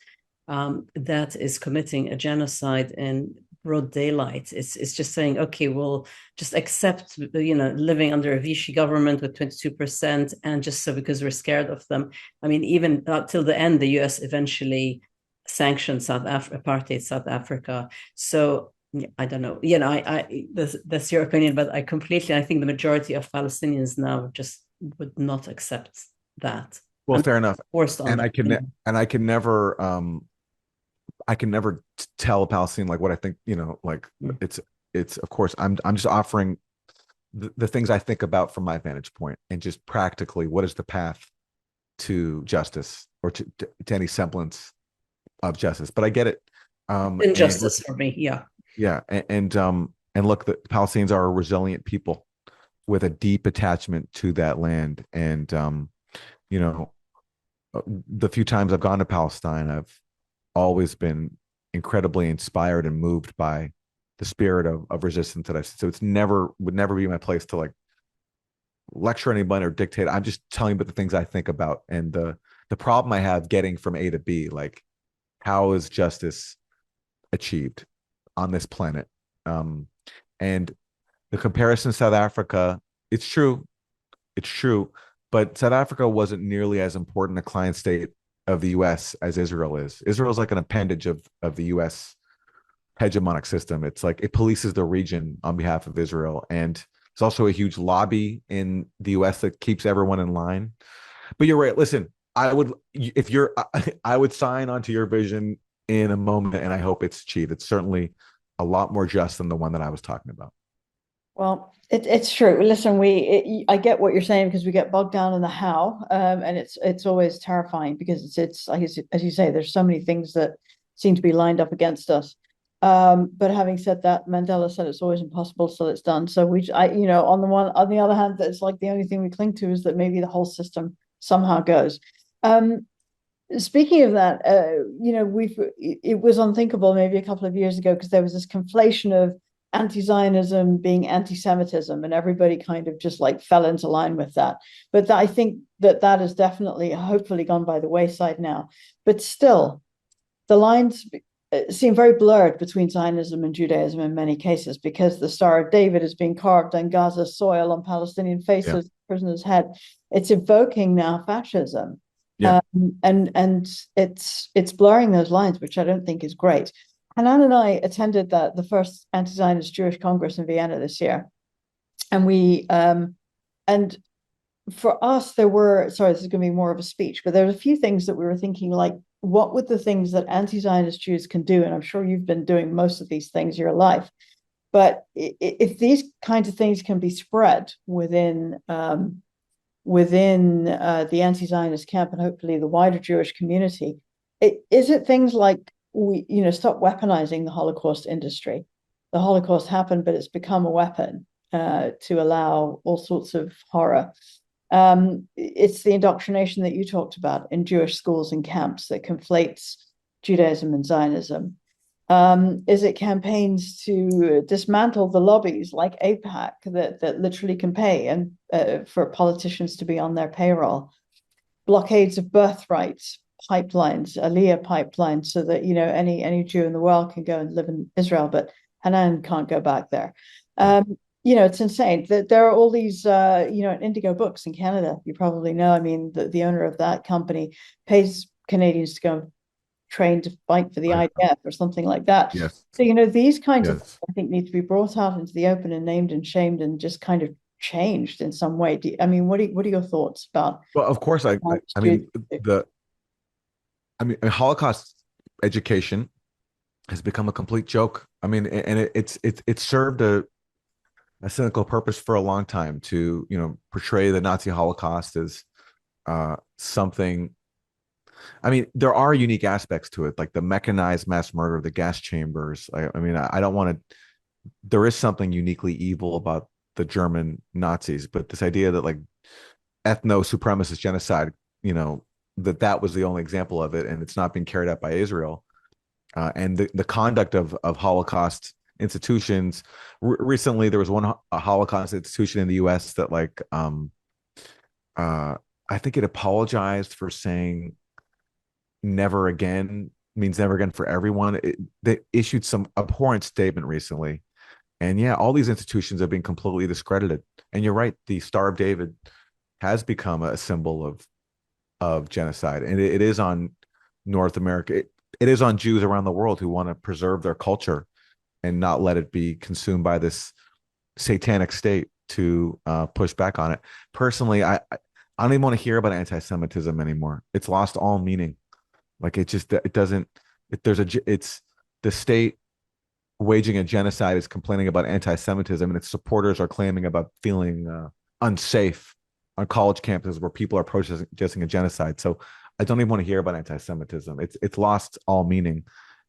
that is committing a genocide in broad daylight. It's just saying, okay, we'll just accept, living under a Vichy government with 22%, and just so because we're scared of them. I mean, even till the end, the US eventually sanctioned apartheid South Africa. So I don't know. That's your opinion, but I think the majority of Palestinians now just would not accept that. Well, fair enough. Forced on I can never tell a Palestinian like what I think. It's of course I'm just offering the things I think about from my vantage point, and just practically what is the path to justice, or to any semblance of justice. But I get it. Injustice for me, yeah, and look, the Palestinians are a resilient people with a deep attachment to that land, and the few times I've gone to Palestine, I've always been incredibly inspired and moved by the spirit of resistance that I've seen. So would never be my place to like lecture anyone or dictate. I'm just telling you about the things I think about, and the problem I have getting from A to B. Like, how is justice achieved on this planet? And the comparison to South Africa, it's true, but South Africa wasn't nearly as important a client state of the US as Israel is. Israel's like an appendage of the US hegemonic system. It's like it polices the region on behalf of Israel, and there's also a huge lobby in the US that keeps everyone in line. But you're right. Listen, I would sign onto your vision in a moment, and I hope it's achieved. It's certainly a lot more just than the one that I was talking about. Well, it's true. Listen, I get what you're saying, because we get bogged down in the how, and it's always terrifying, because it's like, as you say, there's so many things that seem to be lined up against us. But having said that, Mandela said it's always impossible till it's done. So on the other hand, it's like the only thing we cling to is that maybe the whole system somehow goes. Speaking of that, it was unthinkable maybe a couple of years ago, because there was this conflation of anti-Zionism being anti-Semitism, and everybody kind of just like fell into line with that. But I think that has definitely, hopefully, gone by the wayside now. But still, the lines seem very blurred between Zionism and Judaism in many cases, because the Star of David is being carved on Gaza's soil, on Palestinian faces, prisoners' head. It's evoking now fascism. Yeah. And it's blurring those lines, which I don't think is great. Hanan and I attended the first anti-Zionist Jewish Congress in Vienna this year, and and for us this is going to be more of a speech, but there are a few things that we were thinking, like, what would the things that anti-Zionist Jews can do? And I'm sure you've been doing most of these things your life, but if these kinds of things can be spread within the anti-Zionist camp, and hopefully the wider Jewish community, is it things like, we stop weaponizing the Holocaust industry. The Holocaust happened, but it's become a weapon to allow all sorts of horror. It's the indoctrination that you talked about in Jewish schools and camps that conflates Judaism and Zionism. Is it campaigns to dismantle the lobbies like AIPAC that literally can pay and for politicians to be on their payroll? Blockades of birthrights, pipelines, Aliyah pipelines, so that any Jew in the world can go and live in Israel, but Hanan can't go back there. It's insane. There are all these Indigo Books in Canada, you probably know. I mean, the owner of that company pays Canadians to go train to fight for the IDF or something like that. Yes. So these kinds of things, I think, need to be brought out into the open and named and shamed and just kind of changed in some way. What are your thoughts about? Well, of course, I mean, I mean, Holocaust education has become a complete joke. I mean, and it's served a cynical purpose for a long time to, portray the Nazi Holocaust as something. I mean, there are unique aspects to it, like the mechanized mass murder, the gas chambers. I mean, I don't want to. There is something uniquely evil about the German Nazis, but this idea that like ethno supremacist genocide, that was the only example of it, and it's not being carried out by Israel. And the conduct of Holocaust institutions. Recently, there was a Holocaust institution in the U.S. that I think it apologized for saying never again means never again for everyone. They issued some abhorrent statement recently. And yeah, all these institutions have been completely discredited. And you're right, the Star of David has become a symbol of genocide. And it is on North America. It is on Jews around the world who want to preserve their culture and not let it be consumed by this satanic state to push back on it. Personally, I don't even want to hear about anti-Semitism anymore. It's lost all meaning. Like it's the state waging a genocide is complaining about anti-Semitism, and its supporters are claiming about feeling unsafe on college campuses where people are protesting a genocide. So I don't even want to hear about anti-Semitism. It's lost all meaning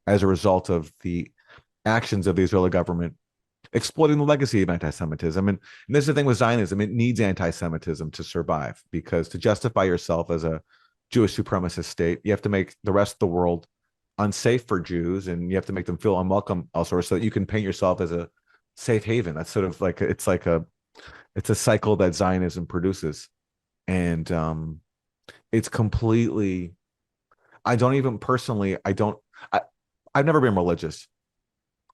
as a result of the actions of the Israeli government exploiting the legacy of anti-Semitism. And this is the thing with Zionism. It needs anti-Semitism to survive, because to justify yourself as a Jewish supremacist state, you have to make the rest of the world unsafe for Jews, and you have to make them feel unwelcome elsewhere so that you can paint yourself as a safe haven. That's sort of like it's a cycle that Zionism produces. And it's completely, I've never been religious,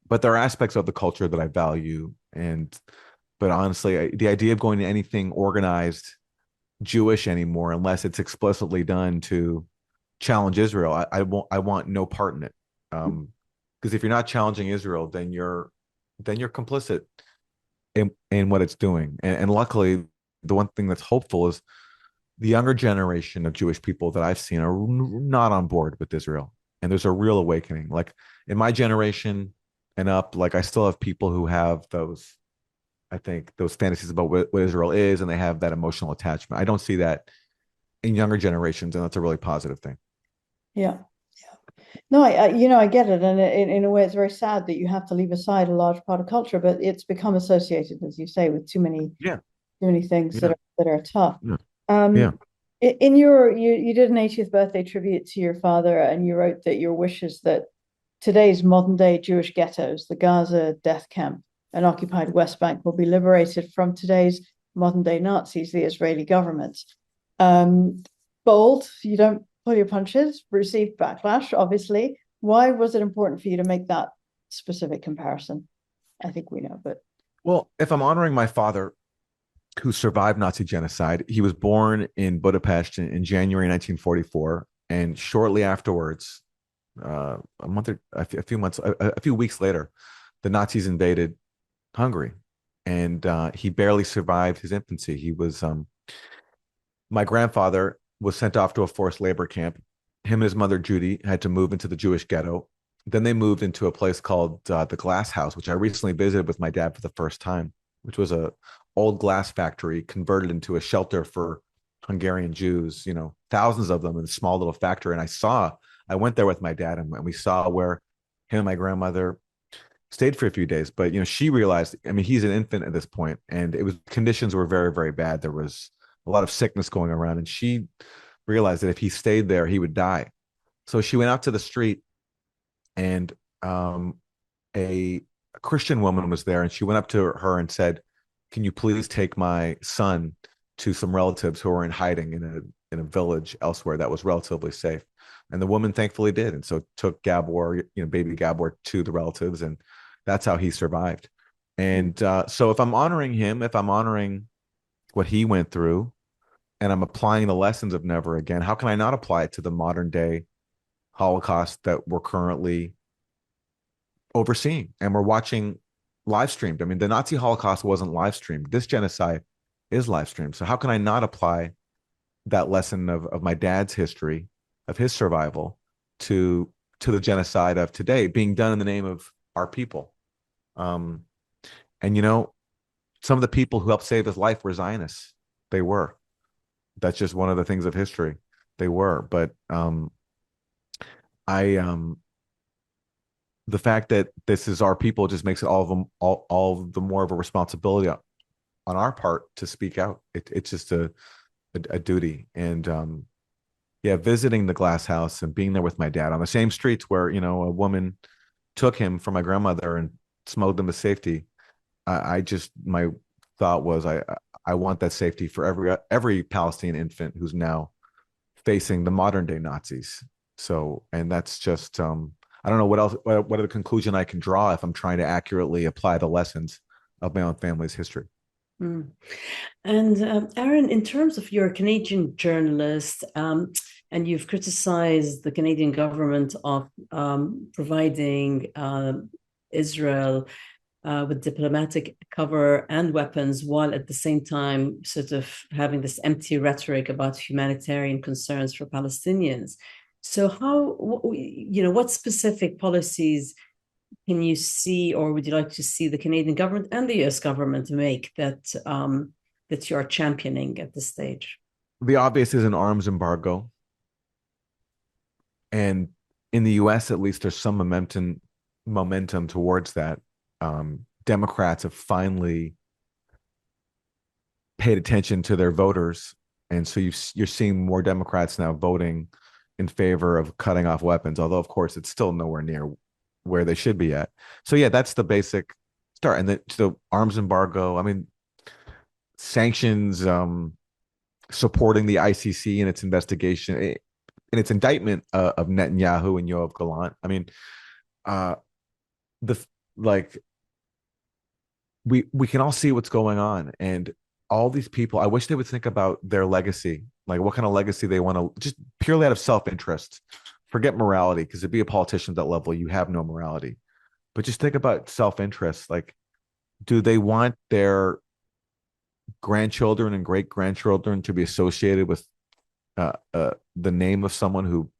but there are aspects of the culture that I value. But honestly, the idea of going to anything organized Jewish anymore, unless it's explicitly done to challenge Israel, I want no part in it. Because if you're not challenging Israel, then you're complicit in what it's doing. And luckily, the one thing that's hopeful is the younger generation of Jewish people that I've seen are not on board with Israel. And there's a real awakening. Like in my generation and up, like I still have people who have those fantasies about what Israel is, and they have that emotional attachment. I don't see that in younger generations, and that's a really positive thing. Yeah. No, I get it. And in a way, it's very sad that you have to leave aside a large part of culture, but it's become associated, as you say, with too many things that are tough. In you did an 80th birthday tribute to your father, and you wrote that your wish is that today's modern day Jewish ghettos, the Gaza death camp and occupied West Bank, will be liberated from today's modern day Nazis, the Israeli government. Bold, you don't pull your punches, received backlash, obviously. Why was it important for you to make that specific comparison? I think we know, but. Well, if I'm honoring my father, who survived Nazi genocide, he was born in Budapest in January 1944, and shortly afterwards, a few weeks later, the Nazis invaded Hungary, and he barely survived his infancy. He was my grandfather was sent off to a forced labor camp. Him and his mother Judy had to move into the Jewish ghetto. Then they moved into a place called the Glass House, which I recently visited with my dad for the first time, which was a old glass factory converted into a shelter for Hungarian Jews, thousands of them in a small little factory. And I went there with my dad, and we saw where him and my grandmother stayed for a few days. But, she realized, I mean, he's an infant at this point, and conditions were very, very bad. There was a lot of sickness going around, and she realized that if he stayed there, he would die. So she went out to the street, and a Christian woman was there, and she went up to her and said, "Can you please take my son to some relatives who are in hiding in a village elsewhere that was relatively safe?" And the woman thankfully did, and so took Gabor, baby Gabor, to the relatives, and that's how he survived. And so if I'm honoring him, if I'm honoring what he went through, and I'm applying the lessons of never again, how can I not apply it to the modern day Holocaust that we're currently overseeing and we're watching live streamed? I mean, the Nazi Holocaust wasn't live streamed. This genocide is live streamed. So how can I not apply that lesson of my dad's history, of his survival, to the genocide of today being done in the name of our people. And some of the people who helped save his life were Zionists. They were. That's just one of the things of history. They were. But the fact that this is our people just makes it all the more of a responsibility on our part to speak out. It's just a duty. And visiting the glass house and being there with my dad on the same streets where a woman took him from my grandmother and smuggled him to safety. My thought was I want that safety for every Palestinian infant who's now facing the modern day Nazis. So, and that's just I don't know what other conclusion I can draw if I'm trying to accurately apply the lessons of my own family's history. Mm. And Aaron, in terms of you're a Canadian journalist, and you've criticized the Canadian government of providing Israel with diplomatic cover and weapons, while at the same time sort of having this empty rhetoric about humanitarian concerns for Palestinians. So what specific policies can you see, or would you like to see the Canadian government and the US government make that you are championing at this stage? The obvious is an arms embargo. And in the US, at least, there's some momentum towards that. Democrats have finally paid attention to their voters. And so you're seeing more Democrats now voting in favor of cutting off weapons, although, of course, it's still nowhere near where they should be at. So, yeah, that's the basic start. And the arms embargo, I mean, sanctions, supporting the ICC in its investigation, in its indictment of Netanyahu and Yoav Gallant. I mean, we can all see what's going on, and all these people, I wish they would think about their legacy, like what kind of legacy they want to, just purely out of self-interest. Forget morality, because to be a politician at that level, you have no morality. But just think about self-interest. Like, do they want their grandchildren and great-grandchildren to be associated with the name of someone who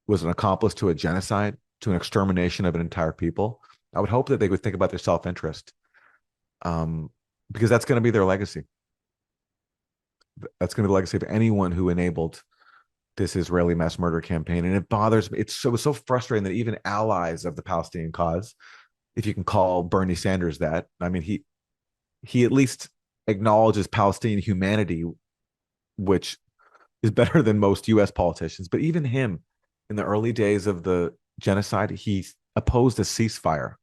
was an accomplice to a genocide, to an extermination of an entire people? I would hope that they would think about their self-interest, because that's going to be their legacy. That's going to be the legacy of anyone who enabled this Israeli mass murder campaign. And it bothers me. It was so frustrating that even allies of the Palestinian cause, if you can call Bernie Sanders that, I mean, he at least acknowledges Palestinian humanity, which is better than most US politicians. But even him, in the early days of the genocide, he opposed a ceasefire.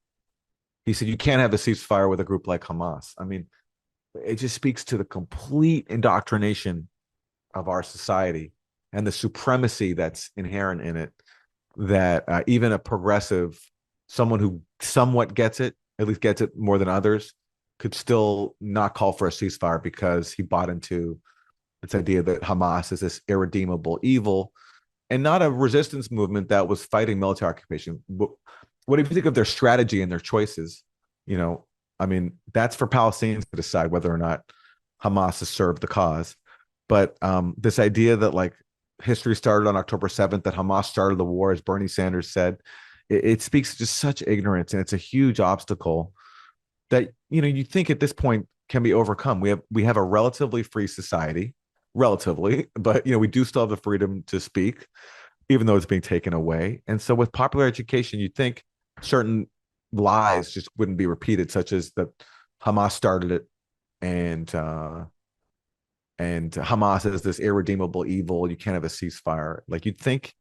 He said, you can't have a ceasefire with a group like Hamas. I mean, it just speaks to the complete indoctrination of our society and the supremacy that's inherent in it, that even a progressive, someone who somewhat gets it, at least gets it more than others, could still not call for a ceasefire because he bought into this idea that Hamas is this irredeemable evil and not a resistance movement that was fighting military occupation. What do you think of their strategy and their choices? I mean, that's for Palestinians to decide whether or not Hamas has served the cause. But this idea that like history started on October 7th, that Hamas started the war, as Bernie Sanders said, it speaks to just such ignorance, and it's a huge obstacle that you think at this point can be overcome. We have a relatively free society, but we do still have the freedom to speak, even though it's being taken away. And so with popular education, you'd think certain lies just wouldn't be repeated, such as that Hamas started it, and Hamas is this irredeemable evil. You can't have a ceasefire. Like, you'd think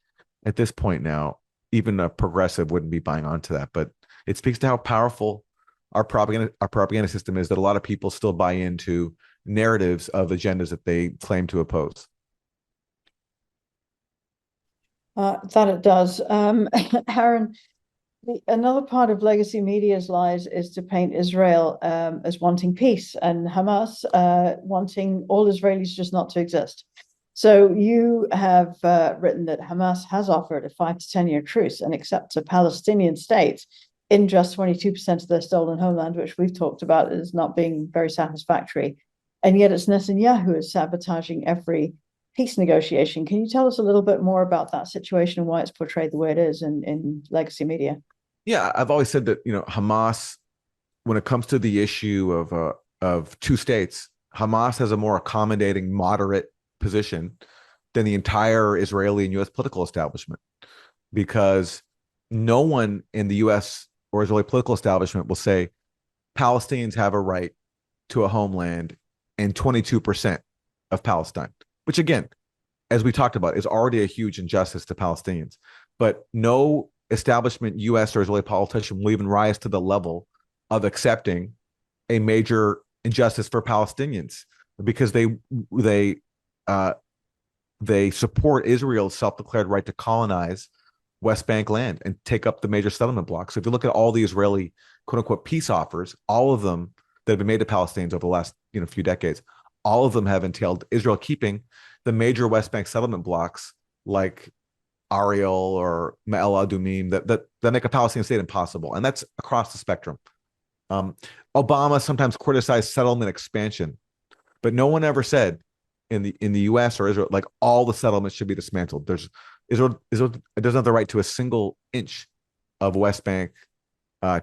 at this point now, even a progressive wouldn't be buying onto that. But it speaks to how powerful our propaganda system is, that a lot of people still buy into narratives of agendas that they claim to oppose. That it does. Aaron, another part of legacy media's lies is to paint Israel as wanting peace, and Hamas wanting all Israelis just not to exist. So you have written that Hamas has offered a 5 to 10 year truce and accepts a Palestinian state in just 22% of their stolen homeland, which we've talked about as not being very satisfactory. And yet it's Netanyahu who is sabotaging every peace negotiation. Can you tell us a little bit more about that situation and why it's portrayed the way it is in legacy media? Yeah, I've always said that, Hamas, when it comes to the issue of two states, Hamas has a more accommodating, moderate position than the entire Israeli and U.S. political establishment, because no one in the U.S. or Israeli political establishment will say Palestinians have a right to a homeland and 22% of Palestine, which again, as we talked about, is already a huge injustice to Palestinians. But no establishment U.S. or Israeli politician will even rise to the level of accepting a major injustice for Palestinians, because they support Israel's self-declared right to colonize West Bank land and take up the major settlement blocks. So if you look at all the Israeli quote unquote peace offers, all of them that have been made to Palestinians over the last few decades, all of them have entailed Israel keeping the major West Bank settlement blocks like Ariel or Ma'ale Adumim that make a Palestinian state impossible, and that's across the spectrum. Obama sometimes criticized settlement expansion, but no one ever said in the U.S. or Israel like all the settlements should be dismantled. Israel doesn't have the right to a single inch of West Bank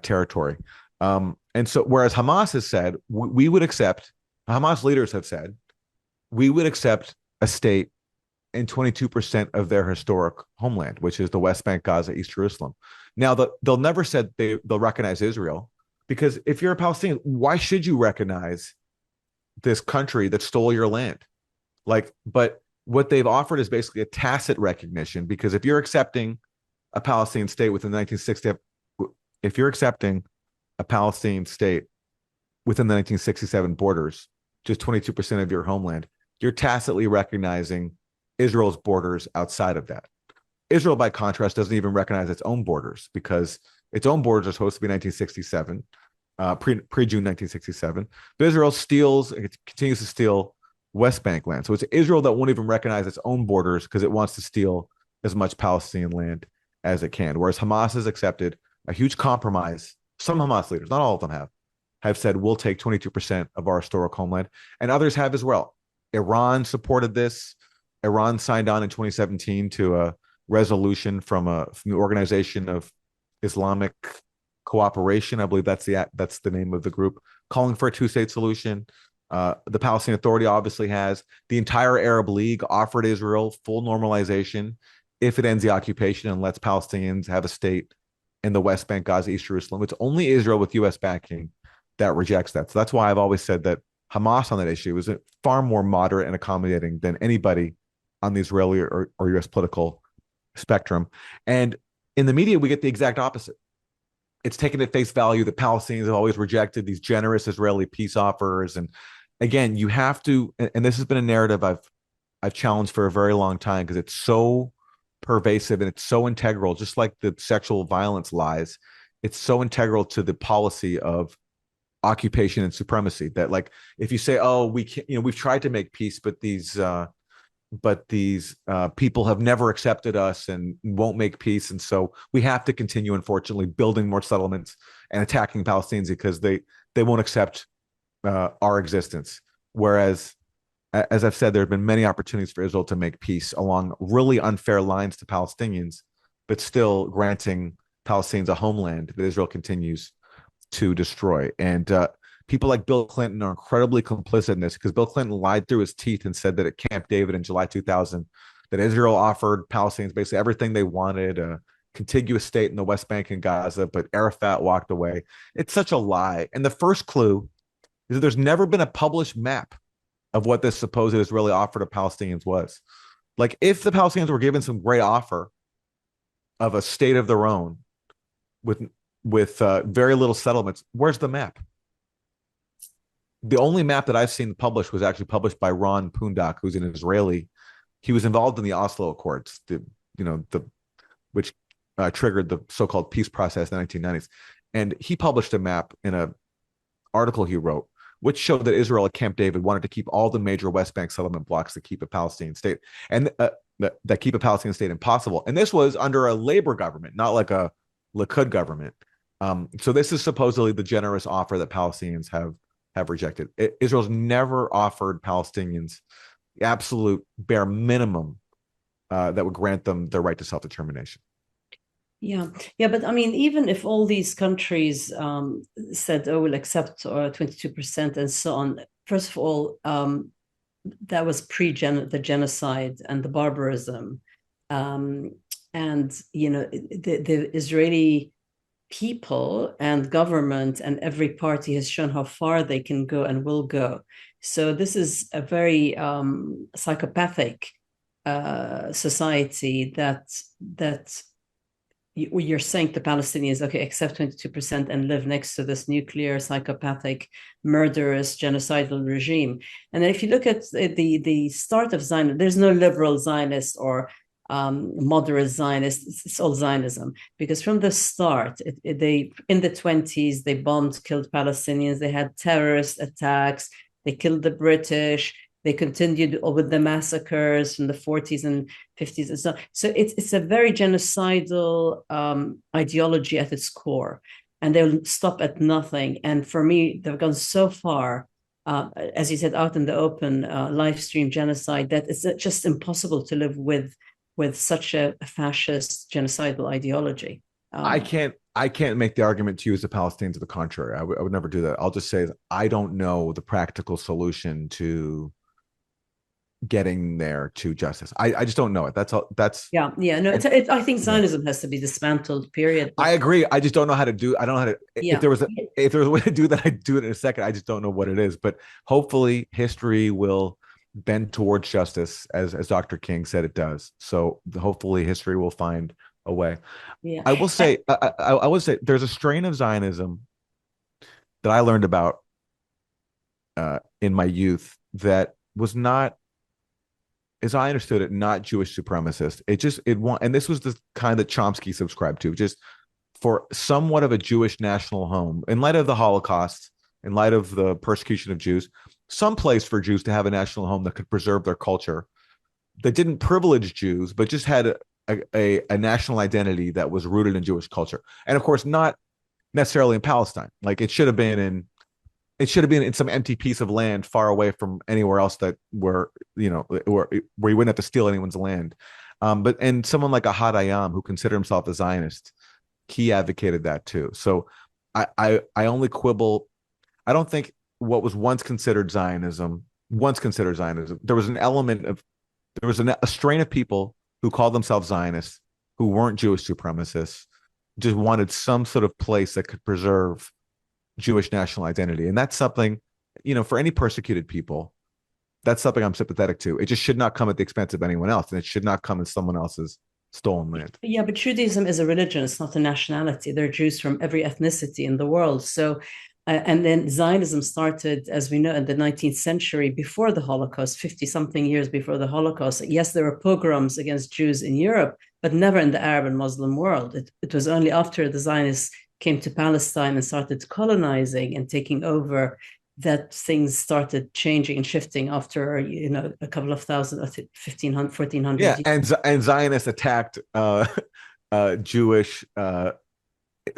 territory, and so whereas Hamas has said we would accept, Hamas leaders have said we would accept a state in 22% of their historic homeland, which is the West Bank, Gaza, East Jerusalem. Now, they'll never said they'll recognize Israel, because if you're a Palestinian, why should you recognize this country that stole your land? But what they've offered is basically a tacit recognition, because if you're accepting a Palestinian state within 1960, if you're accepting a Palestinian state within the 1967 borders, just 22% of your homeland, you're tacitly recognizing Israel's borders outside of that. Israel, by contrast, doesn't even recognize its own borders, because its own borders are supposed to be 1967, pre-June 1967. But Israel continues to steal West Bank land. So it's Israel that won't even recognize its own borders because it wants to steal as much Palestinian land as it can. Whereas Hamas has accepted a huge compromise. Some Hamas leaders, not all of them have said, we'll take 22% of our historic homeland, and others have as well. Iran supported this. Iran signed on in 2017 to a resolution from the Organization of Islamic Cooperation. I believe that's the name of the group, calling for a two-state solution. The Palestinian Authority obviously has. The entire Arab League offered Israel full normalization if it ends the occupation and lets Palestinians have a state in the West Bank, Gaza, East Jerusalem. It's only Israel with U.S. backing that rejects that. So that's why I've always said that Hamas on that issue is far more moderate and accommodating than anybody on the Israeli or U.S. political spectrum. And in the media, we get the exact opposite. It's taken at face value that Palestinians have always rejected these generous Israeli peace offers. And again, you have to, and this has been a narrative I've challenged for a very long time, because it's so pervasive and it's so integral, just like the sexual violence lies. It's so integral to the policy of occupation and supremacy that, like, if you say, oh, we can't, we've tried to make peace, but these people have never accepted us and won't make peace, and so we have to continue, unfortunately, building more settlements and attacking Palestinians because they won't accept our existence. Whereas, as I've said, there have been many opportunities for Israel to make peace along really unfair lines to Palestinians, but still granting Palestinians a homeland that Israel continues to destroy. And people like Bill Clinton are incredibly complicit in this, because Bill Clinton lied through his teeth and said that at Camp David in July 2000, that Israel offered Palestinians basically everything they wanted, a contiguous state in the West Bank and Gaza, but Arafat walked away. It's such a lie. And the first clue is that there's never been a published map of what this supposed Israeli offer to Palestinians was. Like, if the Palestinians were given some great offer of a state of their own with very little settlements, where's the map? The only map that I've seen published was actually published by Ron Pundak, who's an Israeli. He was involved in the Oslo Accords, which triggered the so-called peace process in the 1990s. And he published a map in an article he wrote, which showed that Israel at Camp David wanted to keep all the major West Bank settlement blocks to keep a Palestinian state, and that keep a Palestinian state impossible. And this was under a labor government, not like a Likud government. So this is supposedly the generous offer that Palestinians have rejected. Israel's never offered Palestinians the absolute bare minimum that would grant them their right to self-determination. Yeah, yeah, but I mean, even if all these countries said, "Oh, we'll accept 22% and so on," first of all, that was the genocide and the barbarism, and the Israeli people and government and every party has shown how far they can go and will go. So this is a very psychopathic society that you're saying to Palestinians, okay, accept 22% and live next to this nuclear, psychopathic, murderous, genocidal regime. And then if you look at the start of Zionism, there's no liberal Zionist or moderate Zionist. It's all Zionism, because from the start, they in the 20s they bombed, killed Palestinians. They had terrorist attacks. They killed the British. They continued with the massacres from the 40s and 50s and so on. So it's a very genocidal ideology at its core, and they'll stop at nothing. And for me, they've gone so far, as you said, out in the open, live stream genocide, that it's just impossible to live with such a fascist genocidal ideology. I can't make the argument to you as a Palestinian to the contrary. I would never do that. I'll just say I don't know the practical solution to getting there to justice. I just don't know it. That's all. No. I think Zionism has to be dismantled. Period. I agree. I just don't know how to do. I don't know how to. Yeah. If there was a way to do that, I'd do it in a second. I just don't know what it is. But hopefully, history will bend towards justice, as Dr. King said it does. So hopefully, history will find a way. Yeah. I will say. I would say there's a strain of Zionism that I learned about in my youth that was not, as I understood it, not Jewish supremacist. And this was the kind that Chomsky subscribed to, just for somewhat of a Jewish national home in light of the Holocaust, in light of the persecution of Jews, some place for Jews to have a national home that could preserve their culture, that didn't privilege Jews, but just had a national identity that was rooted in Jewish culture. And of course, not necessarily in Palestine. Like it should have been in some empty piece of land far away from anywhere else where you wouldn't have to steal anyone's land. And someone like Ahad Ayam, who considered himself a Zionist, he advocated that too. So I only quibble. I don't think what was once considered Zionism. There was a strain of people who called themselves Zionists, who weren't Jewish supremacists, just wanted some sort of place that could preserve Jewish national identity. And that's something, for any persecuted people, that's something I'm sympathetic to. It just should not come at the expense of anyone else, and it should not come as someone else's stolen land. Yeah, but Judaism is a religion. It's not a nationality. There are Jews from every ethnicity in the world. So, and then Zionism started, as we know, in the 19th century, before the Holocaust, 50-something years before the Holocaust. Yes, there were pogroms against Jews in Europe, but never in the Arab and Muslim world. It was only after the Zionists came to Palestine and started colonizing and taking over that things started changing and shifting after, a couple of thousand, 1,500, 1,400 years. Yeah, and Zionists attacked Jewish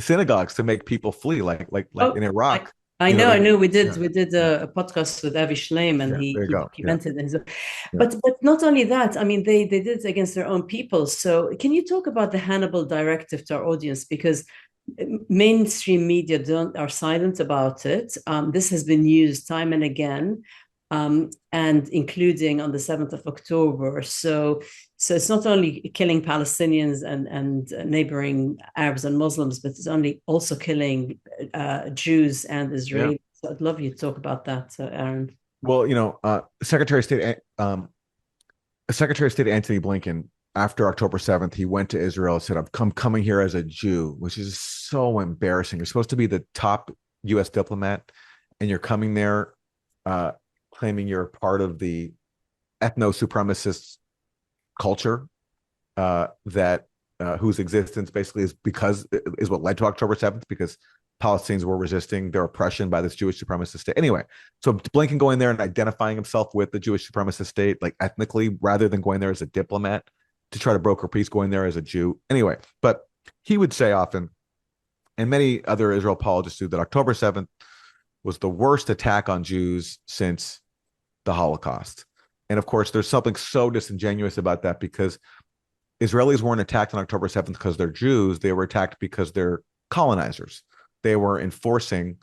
synagogues to make people flee, like in Iraq. I know. We did a podcast with Avi Shleim, and he documented it. But not only that, I mean, they did it against their own people. So can you talk about the Hannibal Directive to our audience? Because mainstream media are silent about it. This has been used time and again, and including on the 7th of October. So it's not only killing Palestinians and neighboring Arabs and Muslims, but it's also killing Jews and Israelis. Yeah. So I'd love you to talk about that, Aaron. Well, Secretary of State Antony Blinken, after October 7th, he went to Israel and said, I'm coming here as a Jew, which is so embarrassing. You're supposed to be the top U.S. diplomat, and you're coming there claiming you're part of the ethno-supremacist culture whose existence basically is what led to October 7th, because Palestinians were resisting their oppression by this Jewish supremacist state. Anyway, so Blinken going there and identifying himself with the Jewish supremacist state, like ethnically, rather than going there as a diplomat to try to broker peace, going there as a Jew. Anyway, but he would say often, and many other Israel apologists do, that October 7th was the worst attack on Jews since the Holocaust. And of course, there's something so disingenuous about that, because Israelis weren't attacked on October 7th because they're Jews. They were attacked because they're colonizers. They were enforcing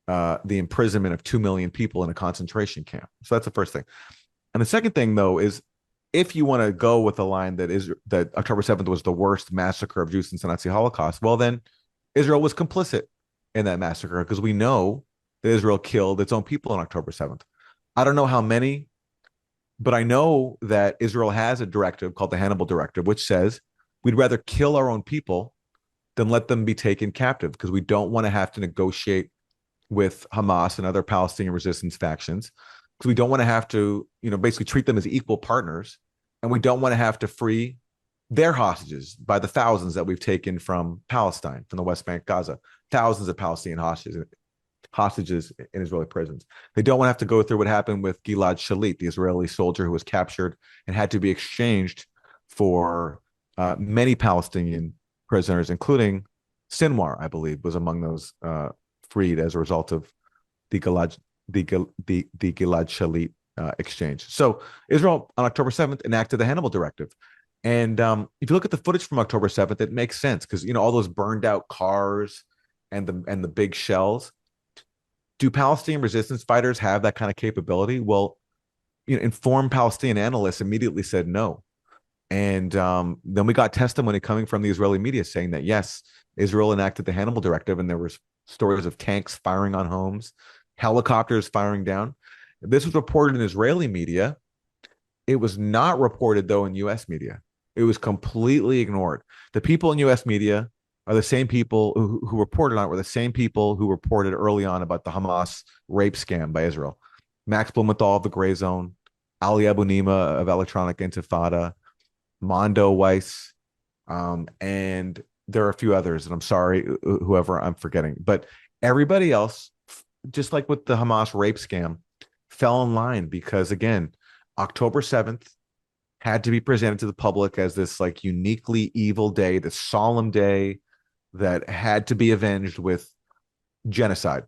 the imprisonment of 2 million people in a concentration camp. So that's the first thing. And the second thing, though, is if you want to go with the line that October 7th was the worst massacre of Jews since the Nazi Holocaust, well, then Israel was complicit in that massacre, because we know that Israel killed its own people on October 7th. I don't know how many, but I know that Israel has a directive called the Hannibal Directive, which says we'd rather kill our own people than let them be taken captive, because we don't want to have to negotiate with Hamas and other Palestinian resistance factions, because we don't want to have to, basically treat them as equal partners. And we don't want to have to free their hostages by the thousands that we've taken from Palestine, from the West Bank, Gaza, thousands of Palestinian hostages in Israeli prisons. They don't want to have to go through what happened with Gilad Shalit, the Israeli soldier who was captured and had to be exchanged for many Palestinian prisoners, including Sinwar, I believe, was among those freed as a result of the Gilad Shalit exchange. So Israel on October 7th enacted the Hannibal Directive. And if you look at the footage from October 7th, it makes sense, because all those burned out cars and the big shells. Do Palestinian resistance fighters have that kind of capability? Well, informed Palestinian analysts immediately said no. And then we got testimony coming from the Israeli media saying that, yes, Israel enacted the Hannibal Directive, and there was stories of tanks firing on homes, helicopters firing down. This was reported in Israeli media. It was not reported, though, in U.S. media. It was completely ignored. The people in U.S. media are the same people who reported on it, were the same people who reported early on about the Hamas rape scam by Israel. Max Blumenthal of the Grayzone, Ali Abunimah of Electronic Intifada, Mondo Weiss, and there are a few others, and I'm sorry, whoever I'm forgetting. But everybody else, just like with the Hamas rape scam, fell in line, because, again, October 7th had to be presented to the public as this like uniquely evil day, this solemn day that had to be avenged with genocide.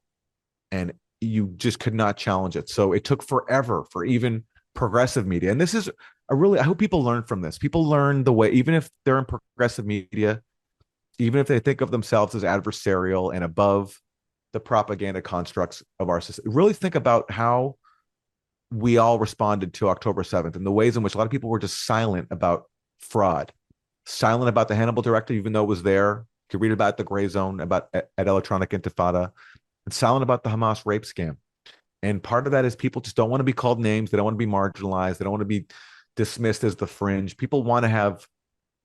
And you just could not challenge it. So it took forever for even progressive media. And this is I hope people learn from this. People learn the way, even if they're in progressive media, even if they think of themselves as adversarial and above the propaganda constructs of our society, really think about how we all responded to October 7th and the ways in which a lot of people were just silent about fraud, silent about the Hannibal Directive, even though it was there. You could read about the Grayzone, about at Electronic Intifada, and silent about the Hamas rape scam. And part of that is people just don't want to be called names. They don't want to be marginalized. They don't want to be dismissed as the fringe. People want to have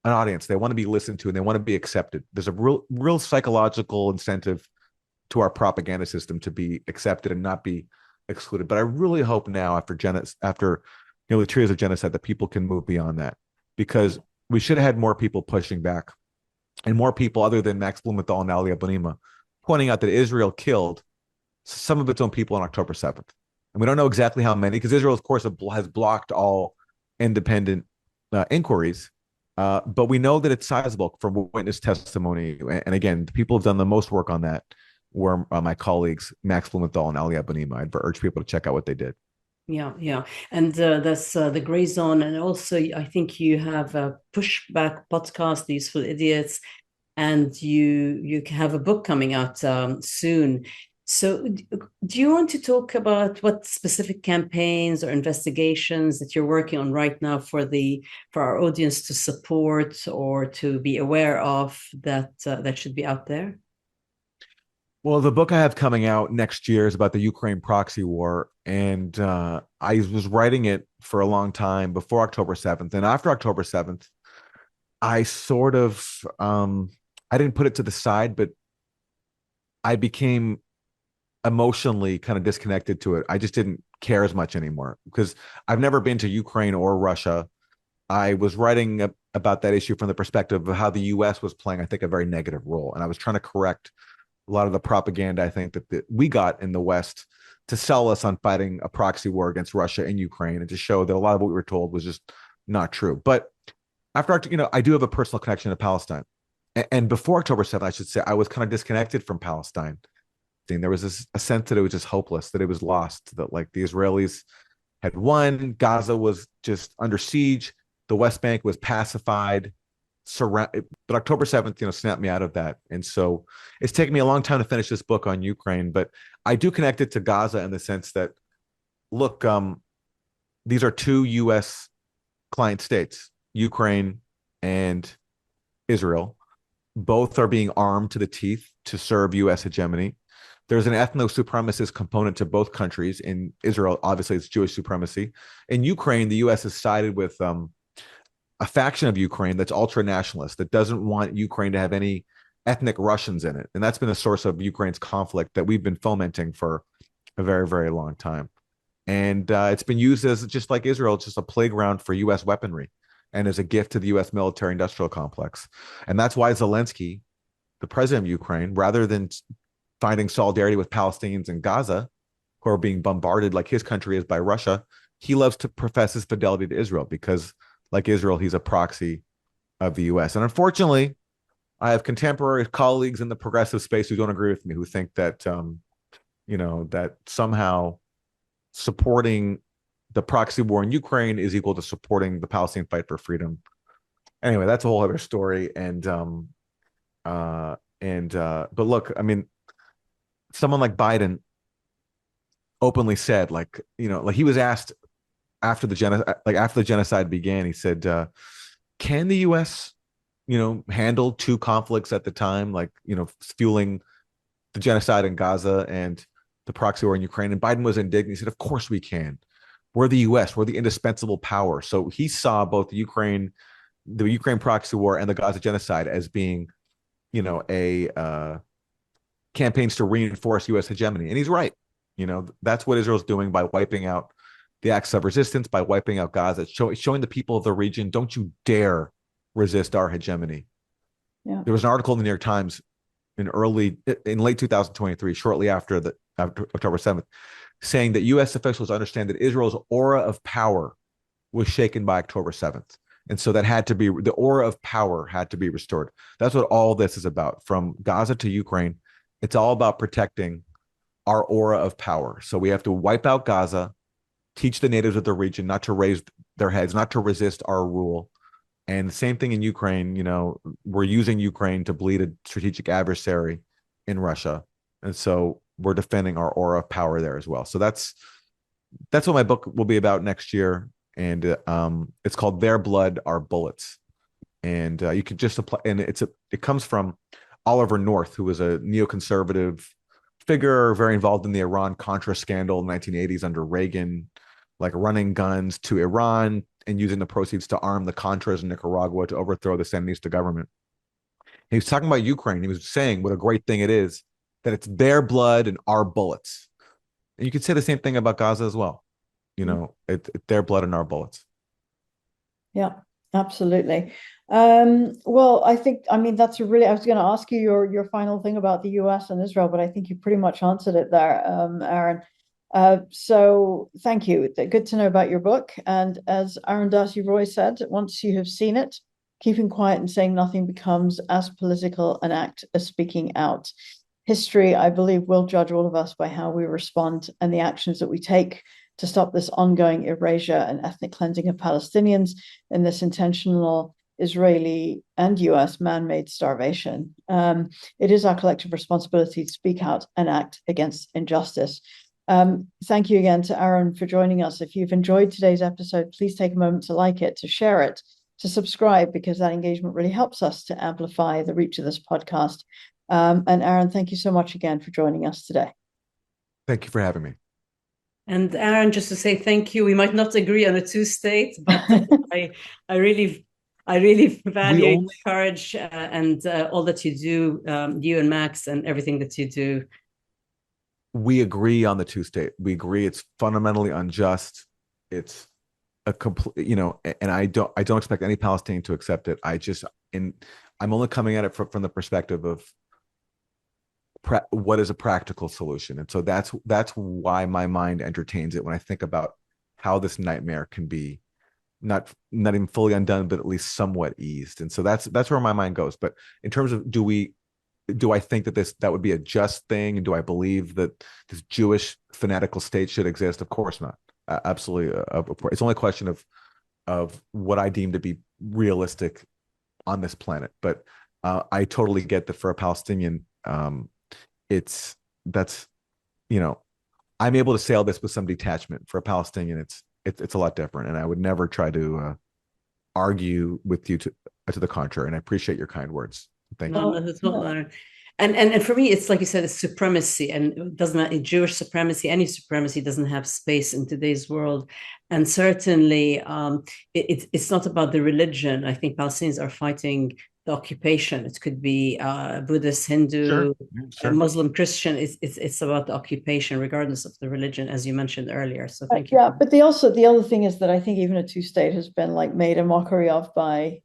an audience. They want to be listened to, and they want to be accepted. There's a real psychological incentive to our propaganda system to be accepted and not be excluded. But I really hope now, after nearly 2 years of genocide, that people can move beyond that, because we should have had more people pushing back, and more people other than Max Blumenthal and Ali Abunimah pointing out that Israel killed some of its own people on October 7th. And we don't know exactly how many, because Israel, of course, has blocked all independent inquiries. But we know that it's sizable from witness testimony. And again, the people who've done the most work on that were my colleagues, Max Blumenthal and Ali Abunimah. I'd urge people to check out what they did. Yeah. And that's the Grayzone. And also, I think you have a Pushback podcast, The Useful Idiots, and you have a book coming out soon. So do you want to talk about what specific campaigns or investigations that you're working on right now for our audience to support or to be aware of that should be out there? Well, the book I have coming out next year is about the Ukraine proxy war. And I was writing it for a long time before October 7th. And after October 7th, I sort of, I didn't put it to the side, but I became emotionally kind of disconnected to it. I just didn't care as much anymore, because I've never been to Ukraine or Russia. I was writing about that issue from the perspective of how the US was playing, I think, a very negative role. And I was trying to correct a lot of the propaganda, I think, that we got in the West to sell us on fighting a proxy war against Russia and Ukraine, and to show that a lot of what we were told was just not true. But after, I do have a personal connection to Palestine. And before October 7th, I should say, I was kind of disconnected from Palestine. There was a sense that it was just hopeless, that it was lost, that like the Israelis had won. Gaza was just under siege. The West Bank was pacified. But October 7th, snapped me out of that. And so it's taken me a long time to finish this book on Ukraine, but I do connect it to Gaza in the sense that, look, these are two U.S. client states, Ukraine and Israel. Both are being armed to the teeth to serve U.S. hegemony. There's an ethno-supremacist component to both countries. In Israel, obviously, it's Jewish supremacy. In Ukraine, the U.S. has sided with a faction of Ukraine that's ultra-nationalist, that doesn't want Ukraine to have any ethnic Russians in it. And that's been a source of Ukraine's conflict that we've been fomenting for a very, very long time. And it's been used as, just like Israel, just a playground for U.S. weaponry and as a gift to the U.S. military-industrial complex. And that's why Zelensky, the president of Ukraine, rather than finding solidarity with Palestinians in Gaza, who are being bombarded like his country is by Russia, he loves to profess his fidelity to Israel because, like Israel, he's a proxy of the U.S. And unfortunately, I have contemporary colleagues in the progressive space who don't agree with me, who think that, that somehow supporting the proxy war in Ukraine is equal to supporting the Palestinian fight for freedom. Anyway, that's a whole other story. But look, I mean, someone like Biden openly said, like he was asked after the genocide began, he said, can the U.S., handle two conflicts at the time, fueling the genocide in Gaza and the proxy war in Ukraine? And Biden was indignant. He said, of course we can. We're the U.S. We're the indispensable power. So he saw both the Ukraine proxy war and the Gaza genocide as being, a campaigns to reinforce U.S. hegemony. And he's right. That's what Israel's doing by wiping out the acts of resistance, by wiping out Gaza, showing the people of the region, don't you dare resist our hegemony. Yeah. There was an article in the New York Times in late 2023, shortly after October 7th, saying that U.S. officials understand that Israel's aura of power was shaken by October 7th. And so the aura of power had to be restored. That's what all this is about. From Gaza to Ukraine, it's all about protecting our aura of power. So we have to wipe out Gaza, teach the natives of the region not to raise their heads, not to resist our rule. And the same thing in Ukraine, we're using Ukraine to bleed a strategic adversary in Russia. And so we're defending our aura of power there as well. So that's what my book will be about next year. And it's called Their Blood, Our Bullets. And you could just apply, and it comes from Oliver North, who was a neoconservative figure, very involved in the Iran-Contra scandal in the 1980s under Reagan, like running guns to Iran and using the proceeds to arm the Contras in Nicaragua to overthrow the Sandinista government. He was talking about Ukraine. He was saying what a great thing it is that it's their blood and our bullets. And you could say the same thing about Gaza as well. It's their blood and our bullets. Yeah, absolutely. Well, I was going to ask you your final thing about the US and Israel, but I think you pretty much answered it there, Aaron. So thank you. Good to know about your book. And as Aaron Darcy Roy said, once you have seen it, keeping quiet and saying nothing becomes as political an act as speaking out. History, I believe, will judge all of us by how we respond and the actions that we take to stop this ongoing erasure and ethnic cleansing of Palestinians in this intentional Israeli and US man-made starvation. It is our collective responsibility to speak out and act against injustice. Thank you again to Aaron for joining us. If you've enjoyed today's episode, please take a moment to like it, to share it, to subscribe, because that engagement really helps us to amplify the reach of this podcast. And Aaron, thank you so much again for joining us today. Thank you for having me. And Aaron, just to say thank you. We might not agree on a two-state, but I really value your courage and all that you do, you and Max, and everything that you do. We agree on the two-state. We agree it's fundamentally unjust. It's a complete, and I don't expect any Palestinian to accept it. I'm only coming at it from the perspective of what is a practical solution. And so that's why my mind entertains it when I think about how this nightmare can be not even fully undone, but at least somewhat eased. And so that's where my mind goes. But in terms of do I think that would be a just thing? And do I believe that this Jewish fanatical state should exist? Of course not. Absolutely. It's only a question of what I deem to be realistic on this planet. But I totally get that for a Palestinian, it's that's you know I'm able to sail this with some detachment. For a Palestinian, it's a lot different, and I would never try to argue with you to the contrary. And I appreciate your kind words. Thank you. That's what, and for me, it's like you said, it's supremacy, and it does not Jewish supremacy, any supremacy doesn't have space in today's world. And certainly, it's not about the religion. I think Palestinians are fighting the occupation. It could be Buddhist, Hindu, Sure. Muslim, Christian. It's about the occupation, regardless of the religion, as you mentioned earlier. So thank you. Yeah, but the other thing is that I think even a two-state has been like made a mockery of by,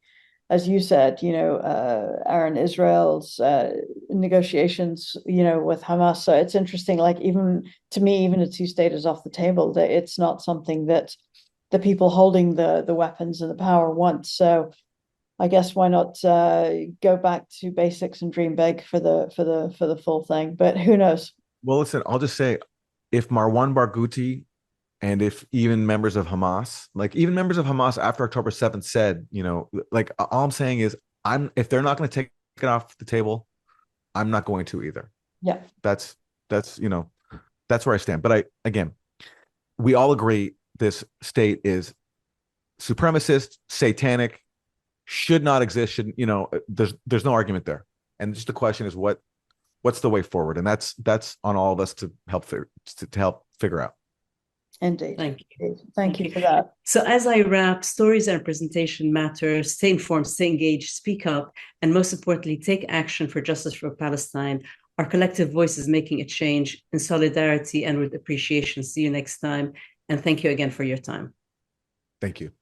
as you said, Aaron, Israel's negotiations, with Hamas. So it's interesting, like even to me, even a two-state is off the table. That it's not something that the people holding the weapons and the power want. So I guess why not go back to basics and dream big for the full thing? But who knows? Well, listen, I'll just say, if Marwan Barghouti and if even members of Hamas, like even members of Hamas after October 7th said, like all I'm saying is, if they're not going to take it off the table, I'm not going to either. Yeah. That's where I stand. But we all agree this state is supremacist, satanic, should not exist. There's no argument there. And just the question is what's the way forward? And that's on all of us to help figure out. Indeed. Thank you for that. So as I wrap, stories and representation matter. Stay informed, stay engaged, speak up, and most importantly, take action for justice for Palestine. Our collective voice is making a change. In solidarity and with appreciation. See you next time. And thank you again for your time. Thank you.